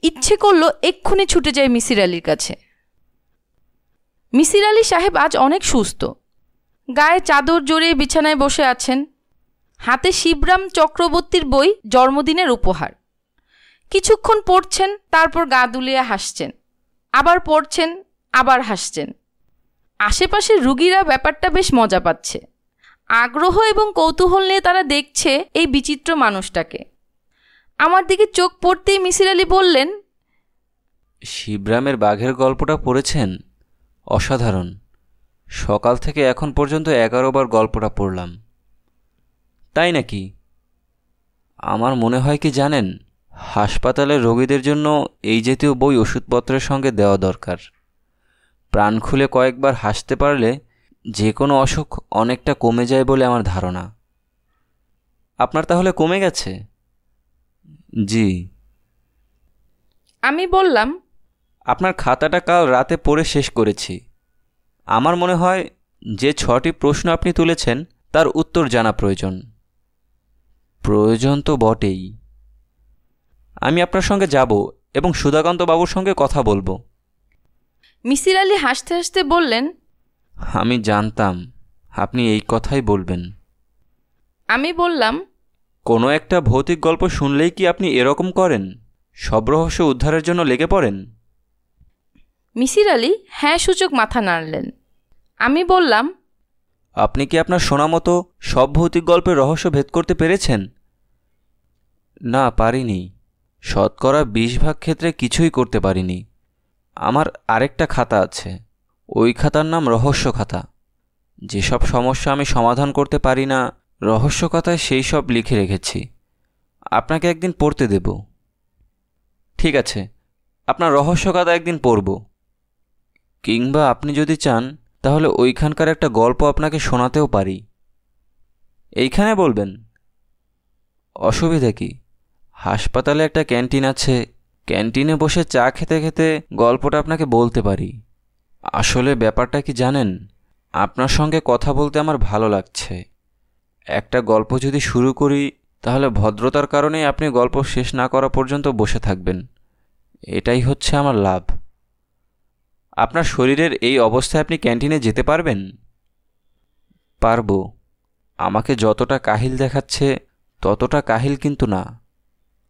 ইচ্ছে করলো এক্ষুনি ছুটে যায় মিসির আলির কাছে। মিসির আলি সাহেব আজ অনেক সুস্থ। গায়ে চাদর জড়িয়ে বিছানায় বসে আছেন। হাতে শিবরাম চক্রবর্তীর বই জন্মদিনের উপহার। কিছুক্ষণ পড়ছেন, তারপর গা দুলিয়ে হাসছেন। আবার পড়ছেন, আবার হাসছেন। আশেপাশের রুগীরা ব্যাপারটা বেশ মজা পাচ্ছে। আগ্রহ এবং কৌতূহল নিয়ে তারা দেখছে এই বিচিত্র মানুষটাকে। আমার দিকে চোখ পড়তেই মিসির আলি বললেন, শিবরামের বাঘের গল্পটা পড়েছেন? অসাধারণ। সকাল থেকে এখন পর্যন্ত 11 বার গল্পটা পড়লাম। তাই নাকি? আমার মনে হয় কি জানেন, হাসপাতালের রোগীদের জন্য এই জাতীয় বই ওষুধপত্রের সঙ্গে দেওয়া দরকার। প্রাণ খুলে কয়েকবার হাসতে পারলে যে কোনো অসুখ অনেকটা কমে যায় বলে আমার ধারণা। আপনার তাহলে কমে গেছে? জি। আমি বললাম, আপনার খাতাটা কাল রাতে পড়ে শেষ করেছি। আমার মনে হয় যে 6টি প্রশ্ন আপনি তুলেছেন তার উত্তর জানা প্রয়োজন। প্রয়োজন তো বটেই। আমি আপনার সঙ্গে যাব এবং সুধাকান্ত বাবুর সঙ্গে কথা বলবো। মিসির আলি হাসতে হাসতে বললেন, আমি জানতাম আপনি এই কথাই বলবেন। আমি বললাম, কোনো একটা ভৌতিক গল্প শুনলেই কি আপনি এরকম করেন? সব রহস্য উদ্ধারের জন্য লেগে পড়েন? মিসির আলি হ্যাঁ সূচক মাথা নাড়লেন। আমি বললাম, আপনি কি আপনার শোনা মতো সব ভৌতিক গল্পের রহস্য ভেদ করতে পেরেছেন? না, পারিনি। শতকরা 20 ভাগ ক্ষেত্রে কিছুই করতে পারিনি। আমার আরেকটা খাতা আছে। ওই খাতার নাম রহস্য খাতা। যেসব সমস্যা আমি সমাধান করতে পারি না, রহস্য খাতায় সেই সব লিখে রেখেছি। আপনাকে একদিন পড়তে দেব। ঠিক আছে, আপনার রহস্য খাতা একদিন পড়ব। কিংবা আপনি যদি চান তাহলে ওইখানকার একটা গল্প আপনাকে শোনাতেও পারি। এইখানে বলবেন? অসুবিধা কি? হাসপাতালে একটা ক্যান্টিন আছে। ক্যান্টিনে বসে চা খেতে খেতে গল্পটা আপনাকে বলতে পারি। আসলে ব্যাপারটা কি জানেন, আপনার সঙ্গে কথা বলতে আমার ভালো লাগছে। একটা গল্প যদি শুরু করি তাহলে ভদ্রতার কারণেই আপনি গল্প শেষ না করা পর্যন্ত বসে থাকবেন। এটাই হচ্ছে আমার লাভ। আপনার শরীরের এই অবস্থায় আপনি ক্যান্টিনে যেতে পারবেন? পারবো। আমাকে যতটা কাহিল দেখাচ্ছে ততটা কাহিল কিন্তু না।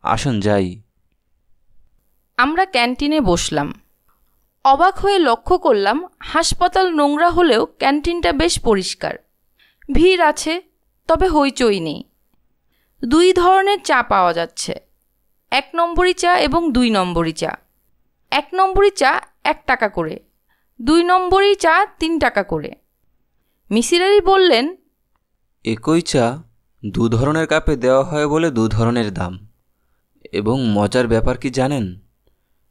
আসুন যাই। আমরা ক্যান্টিনে বসলাম। অবাক হয়ে লক্ষ্য করলাম হাসপাতাল নোংরা হলেও ক্যান্টিনটা বেশ পরিষ্কার। ভিড় আছে, তবে হইচই নেই। 2 ধরনের চা পাওয়া যাচ্ছে, 1 নম্বরি চা এবং 2 নম্বরি চা। 1 নম্বরি চা 1 টাকা করে, 2 নম্বরি চা 3 টাকা করে। মিসির আলি বললেন, একই চা 2 ধরনের কাপে দেওয়া হয় বলে 2 ধরনের দাম। এবং মজার ব্যাপার কি জানেন,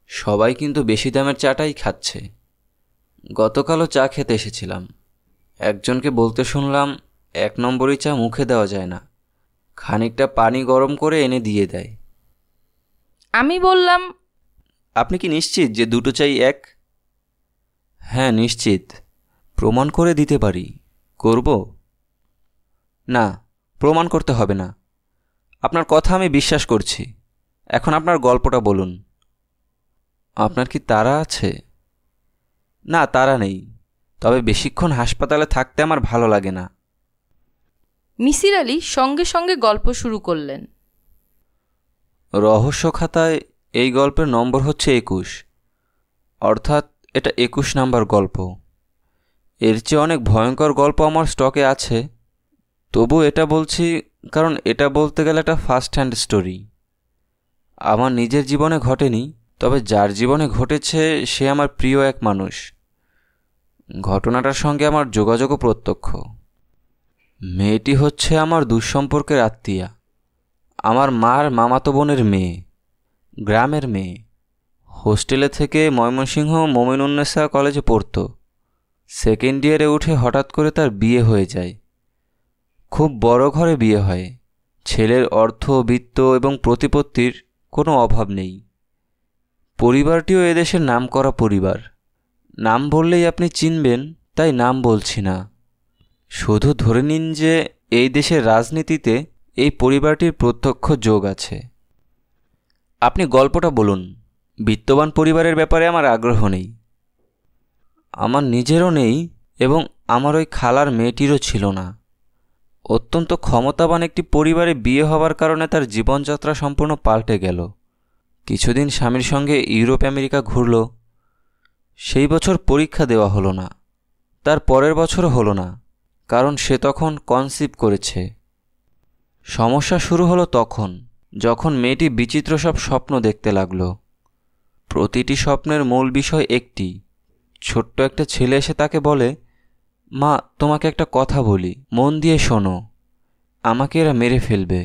সবাই কিন্তু বেশি দামের চাটাই খাচ্ছে। গতকালও চা খেতে এসেছিলাম। একজনকে বলতে শুনলাম 1 নম্বরি চা মুখে দেওয়া যায় না, খানিকটা পানি গরম করে এনে দিয়ে দেয়। আমি বললাম, আপনি কি নিশ্চিত যে 2টো চাই এক? হ্যাঁ নিশ্চিত। প্রমাণ করে দিতে পারি। করব? না, প্রমাণ করতে হবে না। আপনার কথা আমি বিশ্বাস করছি। এখন আপনার গল্পটা বলুন। আপনার কি তাড়া আছে? না, তাড়া নেই, তবে বেশিক্ষণ হাসপাতালে থাকতে আমার ভালো লাগে না। মিসির আলি সঙ্গে সঙ্গে গল্প শুরু করলেন। রহস্য খাতায় এই গল্পের নম্বর হচ্ছে 21, অর্থাৎ এটা 21 নাম্বার গল্প। এর চেয়ে অনেক ভয়ঙ্কর গল্প আমার স্টকে আছে, তবু এটা বলছি কারণ এটা বলতে গেলে একটা ফার্স্ট হ্যান্ড স্টোরি। আমার নিজের জীবনে ঘটেনি, তবে যার জীবনে ঘটেছে সে আমার প্রিয় এক মানুষ। ঘটনাটার সঙ্গে আমার যোগাযোগও প্রত্যক্ষ। মেয়েটি হচ্ছে আমার দুঃসম্পর্কের আত্মীয়া, আমার মার মামাতো বোনের মেয়ে, গ্রামের মেয়ে। হোস্টেলে থেকে ময়মনসিংহ মোমিনুন্নেসা কলেজে পড়তো। 2nd ইয়ারে উঠে হঠাৎ করে তার বিয়ে হয়ে যায়। খুব বড় ঘরে বিয়ে হয়, ছেলের অর্থ, বিত্ত এবং প্রতিপত্তির কোনো অভাব নেই। পরিবারটিও এদেশের নামকরা পরিবার। নাম বললেই আপনি চিনবেন, তাই নাম বলছি না। শুধু ধরে নিন যে এই দেশের রাজনীতিতে এই পরিবারটির প্রত্যক্ষ যোগ আছে। আপনি গল্পটা বলুন। বিত্তবান পরিবারের ব্যাপারে আমার আগ্রহ নেই। আমার নিজেরও নেই এবং আমার ওই খালার মেয়েটিরও ছিল না। অত্যন্ত ক্ষমতাবান একটি পরিবারে বিয়ে হবার কারণে তার জীবনযাত্রা সম্পূর্ণ পাল্টে গেল। কিছুদিন স্বামীর সঙ্গে ইউরোপ আমেরিকা ঘুরল। সেই বছর পরীক্ষা দেওয়া হলো না, তার পরের বছরও হলো না, কারণ সে তখন কনসিভ করেছে। সমস্যা শুরু হলো তখন, যখন মেয়েটি বিচিত্র সব স্বপ্ন দেখতে লাগলো। প্রতিটি স্বপ্নের মূল বিষয় একটি। ছোট্ট একটা ছেলে এসে তাকে বলে, মা, তোমাকে একটা কথা বলি, মন দিয়ে শোনো। আমাকে এরা মেরে ফেলবে।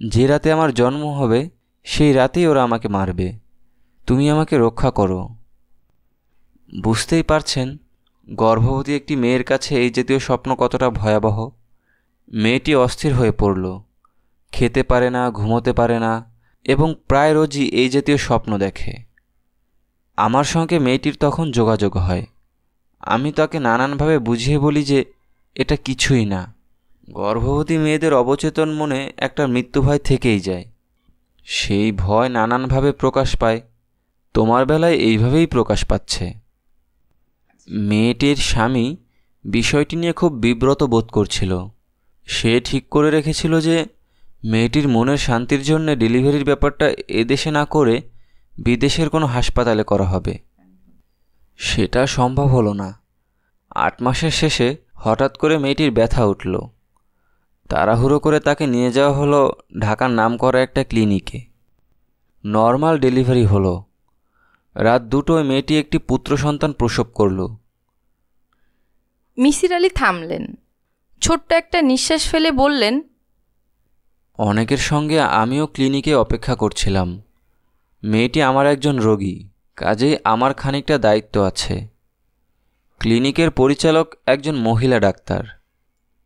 যে রাতে আমার জন্ম হবে সেই রাতেই ওরা আমাকে মারবে। তুমি আমাকে রক্ষা করো। বুঝতেই পারছেন গর্ভবতী একটি মেয়ের কাছে এই জাতীয় স্বপ্ন কতটা ভয়াবহ। মেয়েটি অস্থির হয়ে পড়ল। খেতে পারে না, ঘুমোতে পারে না এবং প্রায় রোজই এই জাতীয় স্বপ্ন দেখে। আমার সঙ্গে মেয়েটির তখন যোগাযোগ হয়। আমি তাকে নানানভাবে বুঝিয়ে বলি যে এটা কিছুই না। গর্ভবতী মেয়েদের অবচেতন মনে একটা মৃত্যু ভয় থেকেই যায়। সেই ভয় নানানভাবে প্রকাশ পায়। তোমার বেলায় এইভাবেই প্রকাশ পাচ্ছে। মেয়েটির স্বামী বিষয়টি নিয়ে খুব বিব্রত বোধ করছিল। সে ঠিক করে রেখেছিল যে মেয়েটির মনের শান্তির জন্য ডেলিভারির ব্যাপারটা এদেশে না করে বিদেশের কোনো হাসপাতালে করা হবে। সেটা সম্ভব হলো না। 8 মাসের শেষে হঠাৎ করে মেয়েটির ব্যথা উঠল। তাড়াহুড়ো করে তাকে নিয়ে যাওয়া হলো ঢাকার নামকরা একটা ক্লিনিকে। নর্মাল ডেলিভারি হলো। রাত 2টোয় মেয়েটি একটি পুত্র সন্তান প্রসব করল। মিসির আলি থামলেন, ছোট্ট একটা নিঃশ্বাস ফেলে বললেন, অনেকের সঙ্গে আমিও ক্লিনিকে অপেক্ষা করছিলাম। মেয়েটি আমার একজন রোগী, কাজেই আমার খানিকটা দায়িত্ব আছে। ক্লিনিকের পরিচালক একজন মহিলা ডাক্তার।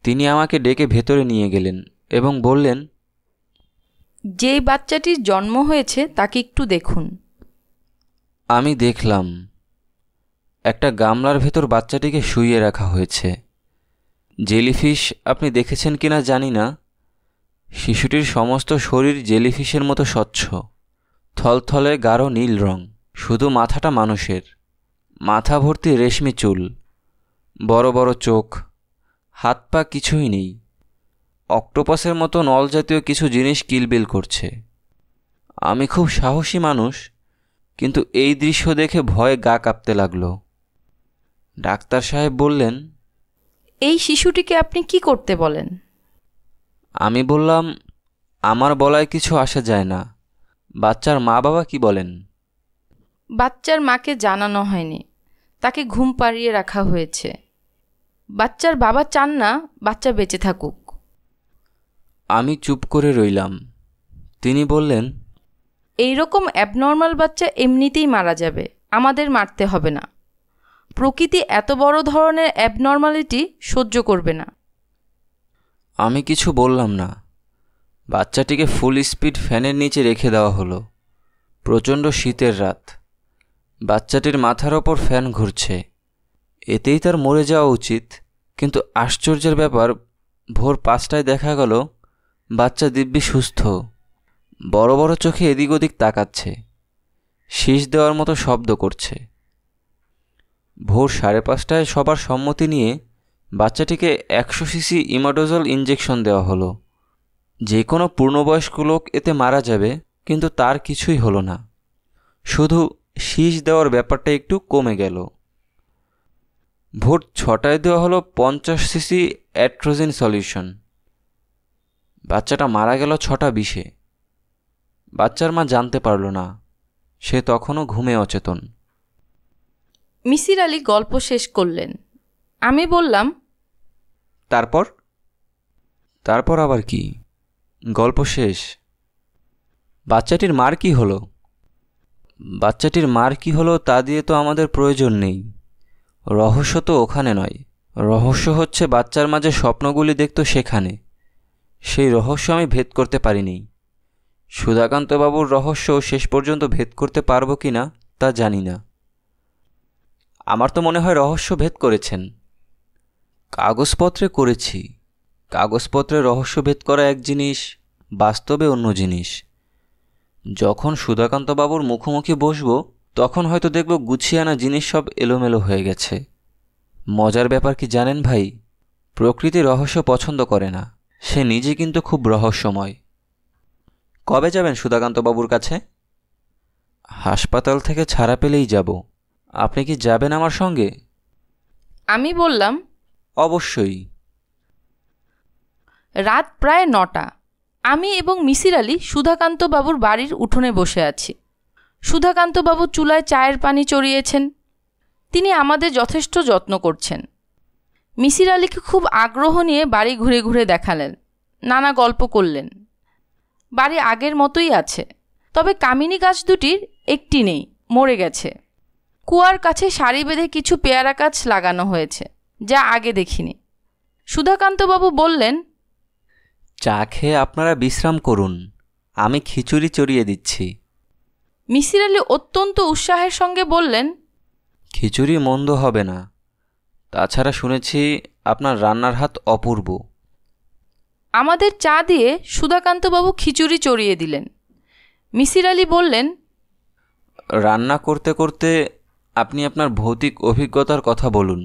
তিনি আমাকে ডেকে ভেতরে নিয়ে গেলেন এবং বললেন, যেই বাচ্চাটির জন্ম হয়েছে তাকে একটু দেখুন। আমি দেখলাম। একটা গামলার ভেতর বাচ্চাটিকে শুইয়ে রাখা হয়েছে। জেলিফিশ আপনি দেখেছেন কিনা জানি না। শিশুটির সমস্ত শরীর জেলিফিশের মতো স্বচ্ছ, থলথলে গাঢ় নীল রং। শুধু মাথাটা মানুষের। মাথা ভর্তি রেশমি চুল, বড় বড় চোখ, হাত পা কিছুই নেই। অক্টোপাসের মতো নল জাতীয় কিছু জিনিস কিলবিল করছে। আমি খুব সাহসী মানুষ, কিন্তু এই দৃশ্য দেখে ভয়ে গা কাঁপতে লাগলো। ডাক্তার সাহেব বললেন, এই শিশুটিকে আপনি কি করতে বলেন? আমি বললাম, আমার বলায় কিছু আসে যায় না। বাচ্চার মা বাবা কি বলেন? বাচ্চার মাকে জানানো হয়নি, তাকে ঘুম পাড়িয়ে রাখা হয়েছে। বাচ্চার বাবা চান না বাচ্চা বেঁচে থাকুক। আমি চুপ করে রইলাম। তিনি বললেন, এই রকম অ্যাবনর্মাল বাচ্চা এমনিতেই মারা যাবে, আমাদের মারতে হবে না। প্রকৃতি এত বড় ধরনের অ্যাবনর্মালিটি সহ্য করবে না। আমি কিছু বললাম না। বাচ্চাটিকে ফুল স্পিড ফ্যানের নিচে রেখে দেওয়া হলো। প্রচণ্ড শীতের রাত। বাচ্চাটির মাথার ওপর ফ্যান ঘুরছে। এতেই তার মরে যাওয়া উচিত, কিন্তু আশ্চর্যের ব্যাপার, ভোর 5টায় দেখা গেল বাচ্চা দিব্যি সুস্থ। বড় বড় চোখে এদিক ওদিক তাকাচ্ছে, শীষ দেওয়ার মতো শব্দ করছে। ভোর 5:30টায় সবার সম্মতি নিয়ে বাচ্চাটিকে 100 সিসি ইমাডোজল ইঞ্জেকশন দেওয়া হলো। যে কোনো পূর্ণবয়স্ক লোক এতে মারা যাবে, কিন্তু তার কিছুই হলো না। শুধু শীষ দেওয়ার ব্যাপারটা একটু কমে গেল। ভোর 6টায় দেওয়া হলো 50 সিসি অ্যাট্রোজিন সলিউশন। বাচ্চাটা মারা গেল 6:20-এ। বাচ্চার মা জানতে পারল না, সে তখনও ঘুমে অচেতন। মিসির আলি গল্প শেষ করলেন। আমি বললাম, তারপর আবার কি? গল্প শেষ। বাচ্চাটির মার কি হলো? বাচ্চাটির মার কি হলো তা দিয়ে তো আমাদের প্রয়োজন নেই। রহস্য তো ওখানে নয়। রহস্য হচ্ছে বাচ্চার মাঝে স্বপ্নগুলি দেখত সেখানে। সেই রহস্য আমি ভেদ করতে পারিনি। সুধাকান্তবাবুর রহস্য শেষ পর্যন্ত ভেদ করতে পারবো কি না তা জানি না। আমার তো মনে হয় রহস্য ভেদ করেছেন। কাগজপত্রে করেছি। কাগজপত্রে রহস্য ভেদ করা এক জিনিস, বাস্তবে অন্য জিনিস। যখন সুধাকান্তবাবুর মুখোমুখি বসবো তখন হয়তো দেখব গুছিয়ে আনা জিনিস সব এলোমেলো হয়ে গেছে। মজার ব্যাপার কি জানেন ভাই, প্রকৃতি রহস্য পছন্দ করে না, সে নিজে কিন্তু খুব রহস্যময়। কবে যাবেন সুধাকান্তবাবুর কাছে? হাসপাতাল থেকে ছাড়া পেলেই যাব। আপনি কি যাবেন আমার সঙ্গে? আমি বললাম, অবশ্যই। রাত প্রায় 9টা। আমি এবং মিসির আলি সুধাকান্তবাবুর বাড়ির উঠোনে বসে আছি। সুধাকান্তবাবু চুলায় চায়ের পানি চড়িয়েছেন। তিনি আমাদের যথেষ্ট যত্ন করছেন। মিসির আলিকে খুব আগ্রহ নিয়ে বাড়ি ঘুরে ঘুরে দেখালেন, নানা গল্প করলেন। বাড়ি আগের মতোই আছে, তবে কামিনী গাছ দুটির একটি নেই, মরে গেছে। কুয়ার কাছে সারি বেঁধে কিছু পেয়ারা গাছ লাগানো হয়েছে, যা আগে দেখিনি। সুধাকান্তবাবু বললেন, চা খেয়ে আপনারা বিশ্রাম করুন, আমি খিচুড়ি চড়িয়ে দিচ্ছি। মিসির আলি অত্যন্ত উৎসাহের সঙ্গে বললেন, খিচুড়ি মন্দ হবে না। তাছাড়া শুনেছি আপনার রান্নার হাত অপূর্ব। আমাদের চা দিয়ে সুধাকান্তবাবু খিচুড়ি চড়িয়ে দিলেন। মিসির আলি বললেন, রান্না করতে করতে আপনি আপনার ভৌতিক অভিজ্ঞতার কথা বলুন,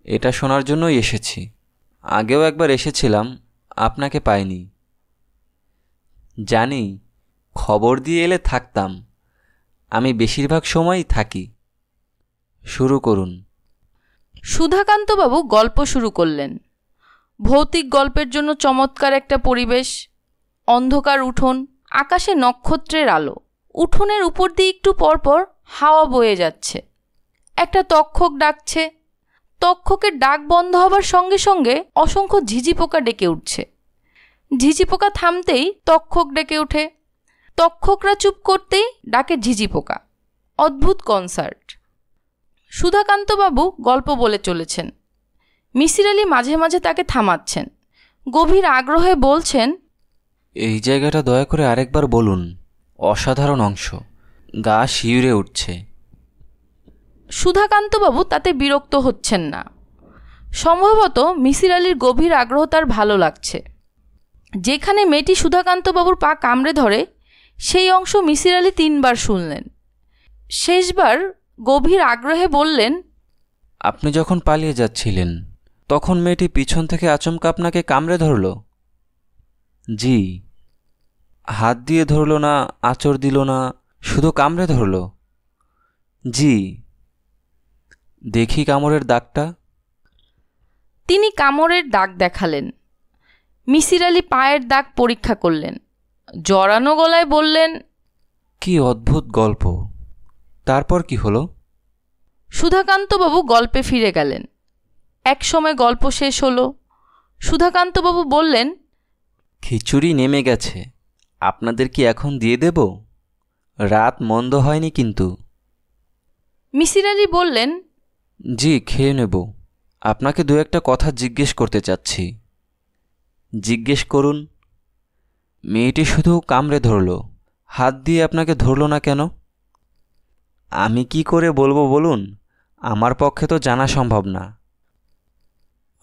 এটা শোনার জন্যই এসেছি। আগেও একবার এসেছিলাম, আপনাকে পাইনি। জানি, খবর দিয়ে এলে থাকতাম। আমি বেশিরভাগ সময়ই থাকি। শুরু করুন। সুধাকান্তবাবু গল্প শুরু করলেন। ভৌতিক গল্পের জন্য চমৎকার একটা পরিবেশ, অন্ধকার উঠোন, আকাশে নক্ষত্রের আলো। উঠোনের উপর দিয়ে একটু পরপর হাওয়া বয়ে যাচ্ছে। একটা তক্ষক ডাকছে। তক্ষকের ডাক বন্ধ হবার সঙ্গে সঙ্গে অসংখ্য ঝিঝি পোকা ডেকে উঠছে। ঝিঝি পোকা থামতেই তক্ষক ডেকে ওঠে। তক্ষকরা চুপ করতেই ডাকে ঝিঝি পোকা। অদ্ভুত কনসার্ট। সুধাকান্তবাবু গল্প বলে চলেছেন। মিসির আলি মাঝে মাঝে তাকে থামাচ্ছেন, গভীর আগ্রহে বলছেন, এই জায়গাটা দয়া করে আরেকবার বলুন। অসাধারণ অংশ, গা শিউরে উঠছে। সুধাকান্তবাবু তাতে বিরক্ত হচ্ছেন না। সম্ভবত মিসির আলির গভীর আগ্রহ তার ভালো লাগছে। যেখানে মেয়েটি সুধাকান্তবাবুর পা কামড়ে ধরে, সেই অংশ মিসির আলি 3বার শুনলেন। শেষবার গভীর আগ্রহে বললেন, আপনি যখন পালিয়ে যাচ্ছিলেন তখন মেয়েটি পিছন থেকে আচমকা আপনাকে কামড়ে ধরল? জি। হাত দিয়ে ধরল না, আঁচড় দিল না, শুধু কামড়ে ধরল? জি। দেখি কামড়ের দাগটা। তিনি কামড়ের দাগ দেখালেন। মিসির আলি পায়ের দাগ পরীক্ষা করলেন। জড়ানো গলায় বললেন, কি অদ্ভুত গল্প। তারপর কি হলো? সুধাকান্তবাবু গল্পে ফিরে গেলেন। এক সময় গল্প শেষ হলো। সুধাকান্তবাবু বললেন, খিচুড়ি নেমে গেছে, আপনাদের কি এখন দিয়ে দেব? রাত মন্দ হয়নি কিন্তু। মিসির আলি বললেন, জি, খেয়ে নেব। আপনাকে দু একটা কথা জিজ্ঞেস করতে চাচ্ছি। জিজ্ঞেস করুন। মেয়েটি শুধু কামড়ে ধরল, হাত দিয়ে আপনাকে ধরল না কেন? আমি কি করে বলবো বলুন, আমার পক্ষে তো জানা সম্ভব না।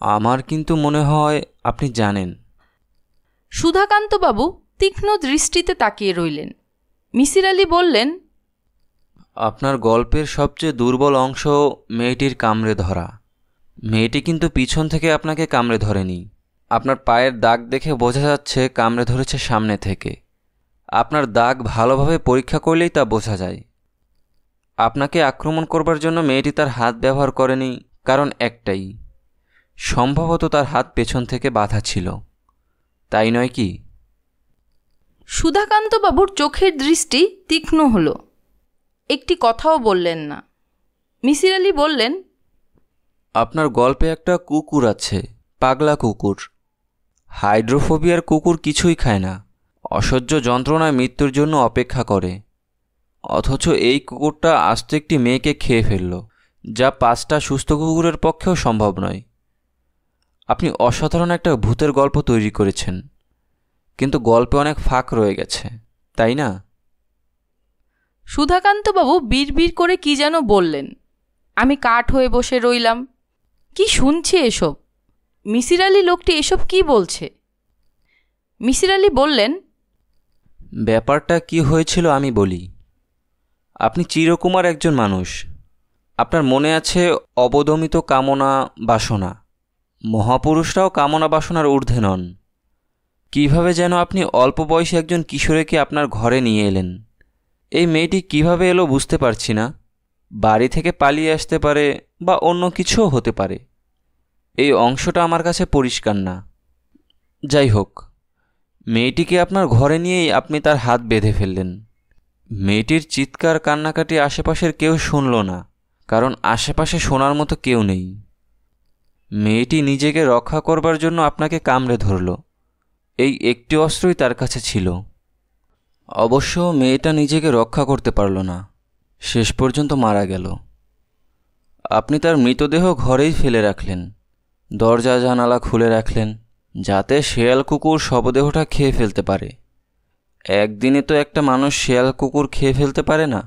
আমার কিন্তু মনে হয় আপনি জানেন। সুধাকান্তবাবু তীক্ষ্ণ দৃষ্টিতে তাকিয়ে রইলেন। মিসির আলি বললেন, আপনার গল্পের সবচেয়ে দুর্বল অংশ মেয়েটির কামড়ে ধরা। মেয়েটি কিন্তু পিছন থেকে আপনাকে কামড়ে ধরেনি। আপনার পায়ের দাগ দেখে বোঝা যাচ্ছে কামড়ে ধরেছে সামনে থেকে। আপনার দাগ ভালোভাবে পরীক্ষা করলেই তা বোঝা যায়। আপনাকে আক্রমণ করবার জন্য মেয়েটি তার হাত ব্যবহার করেনি, কারণ একটাই, সম্ভবত তার হাত পেছন থেকে বাঁধা ছিল। তাই নয় কি? সুধাকান্তবাবুর চোখের দৃষ্টি তীক্ষ্ণ হল। একটি কথাও বললেন না। মিসির আলি বললেন, আপনার গল্পে একটা কুকুর আছে, পাগলা কুকুর। হাইড্রোফোবিয়ার কুকুর কিছুই খায় না, অসহ্য যন্ত্রণায় মৃত্যুর জন্য অপেক্ষা করে। অথচ এই কুকুরটা আস্ত একটি মেয়েকে খেয়ে ফেলল, যা 5টা সুস্থ কুকুরের পক্ষেও সম্ভব নয়। আপনি অসাধারণ একটা ভূতের গল্প তৈরি করেছেন। কিন্তু গল্পে অনেক ফাঁক রয়ে গেছে, তাই না? সুধাকান্তবাবু বিড়বিড় করে কি যেন বললেন। আমি কাঠ হয়ে বসে রইলাম। কি শুনছি এসব? মিসির আলি লোকটি এসব কি বলছে? মিসির আলি বললেন, ব্যাপারটা কি হয়েছিল আমি বলি। আপনি চিরকুমার একজন মানুষ। আপনার মনে আছে অবদমিত কামনা বাসনা। মহাপুরুষরাও কামনা বাসনার ঊর্ধ্বে নন। কিভাবে যেন আপনি অল্প বয়সী একজন কিশোরীকে আপনার ঘরে নিয়ে এলেন। এই মেয়েটি কিভাবে এলো বুঝতে পারছি না। বাড়ি থেকে পালিয়ে আসতে পারে বা অন্য কিছুও হতে পারে। এই অংশটা আমার কাছে পরিষ্কার না। যাই হোক, মেয়েটিকে আপনার ঘরে নিয়েই আপনি তার হাত বেঁধে ফেললেন। মেয়েটির চিৎকার কান্নাকাটি আশেপাশের কেউ শুনল না, কারণ আশেপাশে শোনার মতো কেউ নেই। মেয়েটি নিজেকে রক্ষা করবার জন্য আপনাকে কামড়ে ধরল। এই একটি অস্ত্রই তার কাছে ছিল। অবশ্য মেয়েটা নিজেকে রক্ষা করতে পারল না, শেষ পর্যন্ত মারা গেল। আপনি তার মৃতদেহ ঘরেই ফেলে রাখলেন, দরজা জানালা খুলে রাখলেন, যাতে শেয়াল কুকুর শবদেহটা খেয়ে ফেলতে পারে। একদিনে তো একটা মানুষ শেয়াল কুকুর খেয়ে ফেলতে পারে না,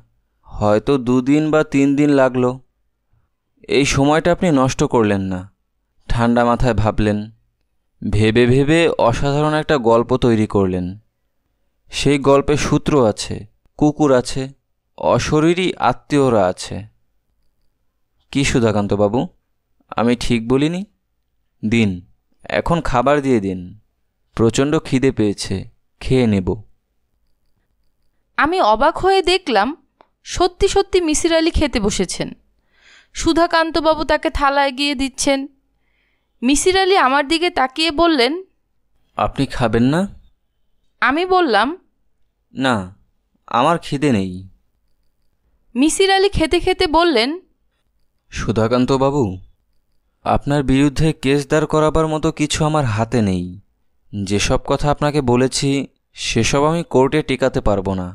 হয়তো 2 দিন বা 3 দিন লাগলো। এই সময়টা আপনি নষ্ট করলেন না, ঠান্ডা মাথায় ভাবলেন, ভেবে ভেবে অসাধারণ একটা গল্প তৈরি করলেন। সেই গল্পে সূত্র আছে, কুকুর আছে, অশরীরী আত্মীয়রা আছে। কি সুধাকান্তবাবু, আমি ঠিক বলিনি? দিন, এখন খাবার দিয়ে দিন। প্রচণ্ড খিদে পেয়েছে, খেয়ে নেব। আমি অবাক হয়ে দেখলাম সত্যি সত্যি মিসির আলি খেতে বসেছেন। সুধাকান্তবাবু তাকে থালা এগিয়ে দিচ্ছেন। মিসির আলি আমার দিকে তাকিয়ে বললেন, আপনি খাবেন না? আমি বললাম, না, আমার খিদে নেই। মিসির আলি খেতে খেতে বললেন, সুধাকান্তবাবু, আপনার বিরুদ্ধে কেস দাঁড় করাবার মতো কিছু আমার হাতে নেই। যেসব কথা আপনাকে বলেছি সেসব আমি কোর্টে টিকাতে পারবো না।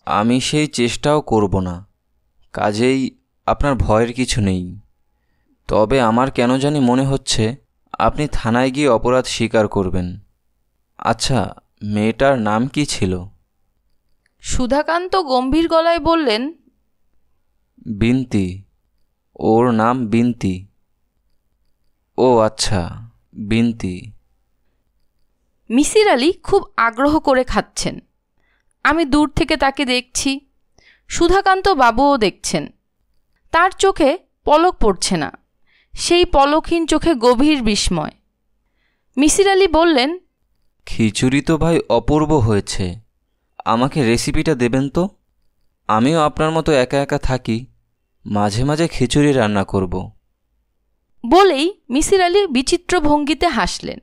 আমি সেই চেষ্টাও করব না। কাজেই আপনার ভয়ের কিছু নেই। তবে আমার কেন জানি মনে হচ্ছে আপনি থানায় গিয়ে অপরাধ স্বীকার করবেন। আচ্ছা, মেয়েটার নাম কি ছিল? সুধাকান্ত গম্ভীর গলায় বললেন, বিন্তি। ওর নাম বিন্তি। ও আচ্ছা, বিন্তি। মিসির আলি খুব আগ্রহ করে খাচ্ছেন। আমি দূর থেকে তাকে দেখছি, সুধাকান্ত বাবুও দেখছেন। তার চোখে পলক পড়ছে না, সেই পলকহীন চোখে গভীর বিস্ময়। মিসির আলি বললেন, খিচুড়ি তো ভাই অপূর্ব হয়েছে। আমাকে রেসিপিটা দেবেন তো। আমিও আপনার মতো একা একা থাকি, মাঝে মাঝে খিচুড়ি রান্না করব। বলেই মিসির আলি বিচিত্র ভঙ্গিতে হাসলেন।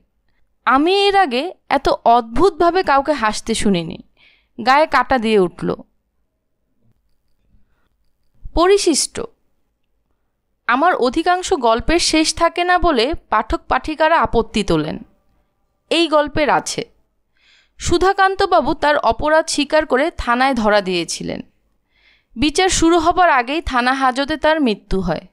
আমি এর আগে এত অদ্ভুতভাবে কাউকে হাসতে শুনিনি। গায়ে কাটা দিয়ে উঠল। পরিশিষ্ট। আমার অধিকাংশ গল্পের শেষ থাকে না বলে পাঠক পাঠিকারা আপত্তি তোলেন। এই গল্পের আছে। সুধাকান্তবাবু তার অপরাধ স্বীকার করে থানায় ধরা দিয়েছিলেন। বিচার শুরু হবার আগেই থানা হাজতে তার মৃত্যু হয়।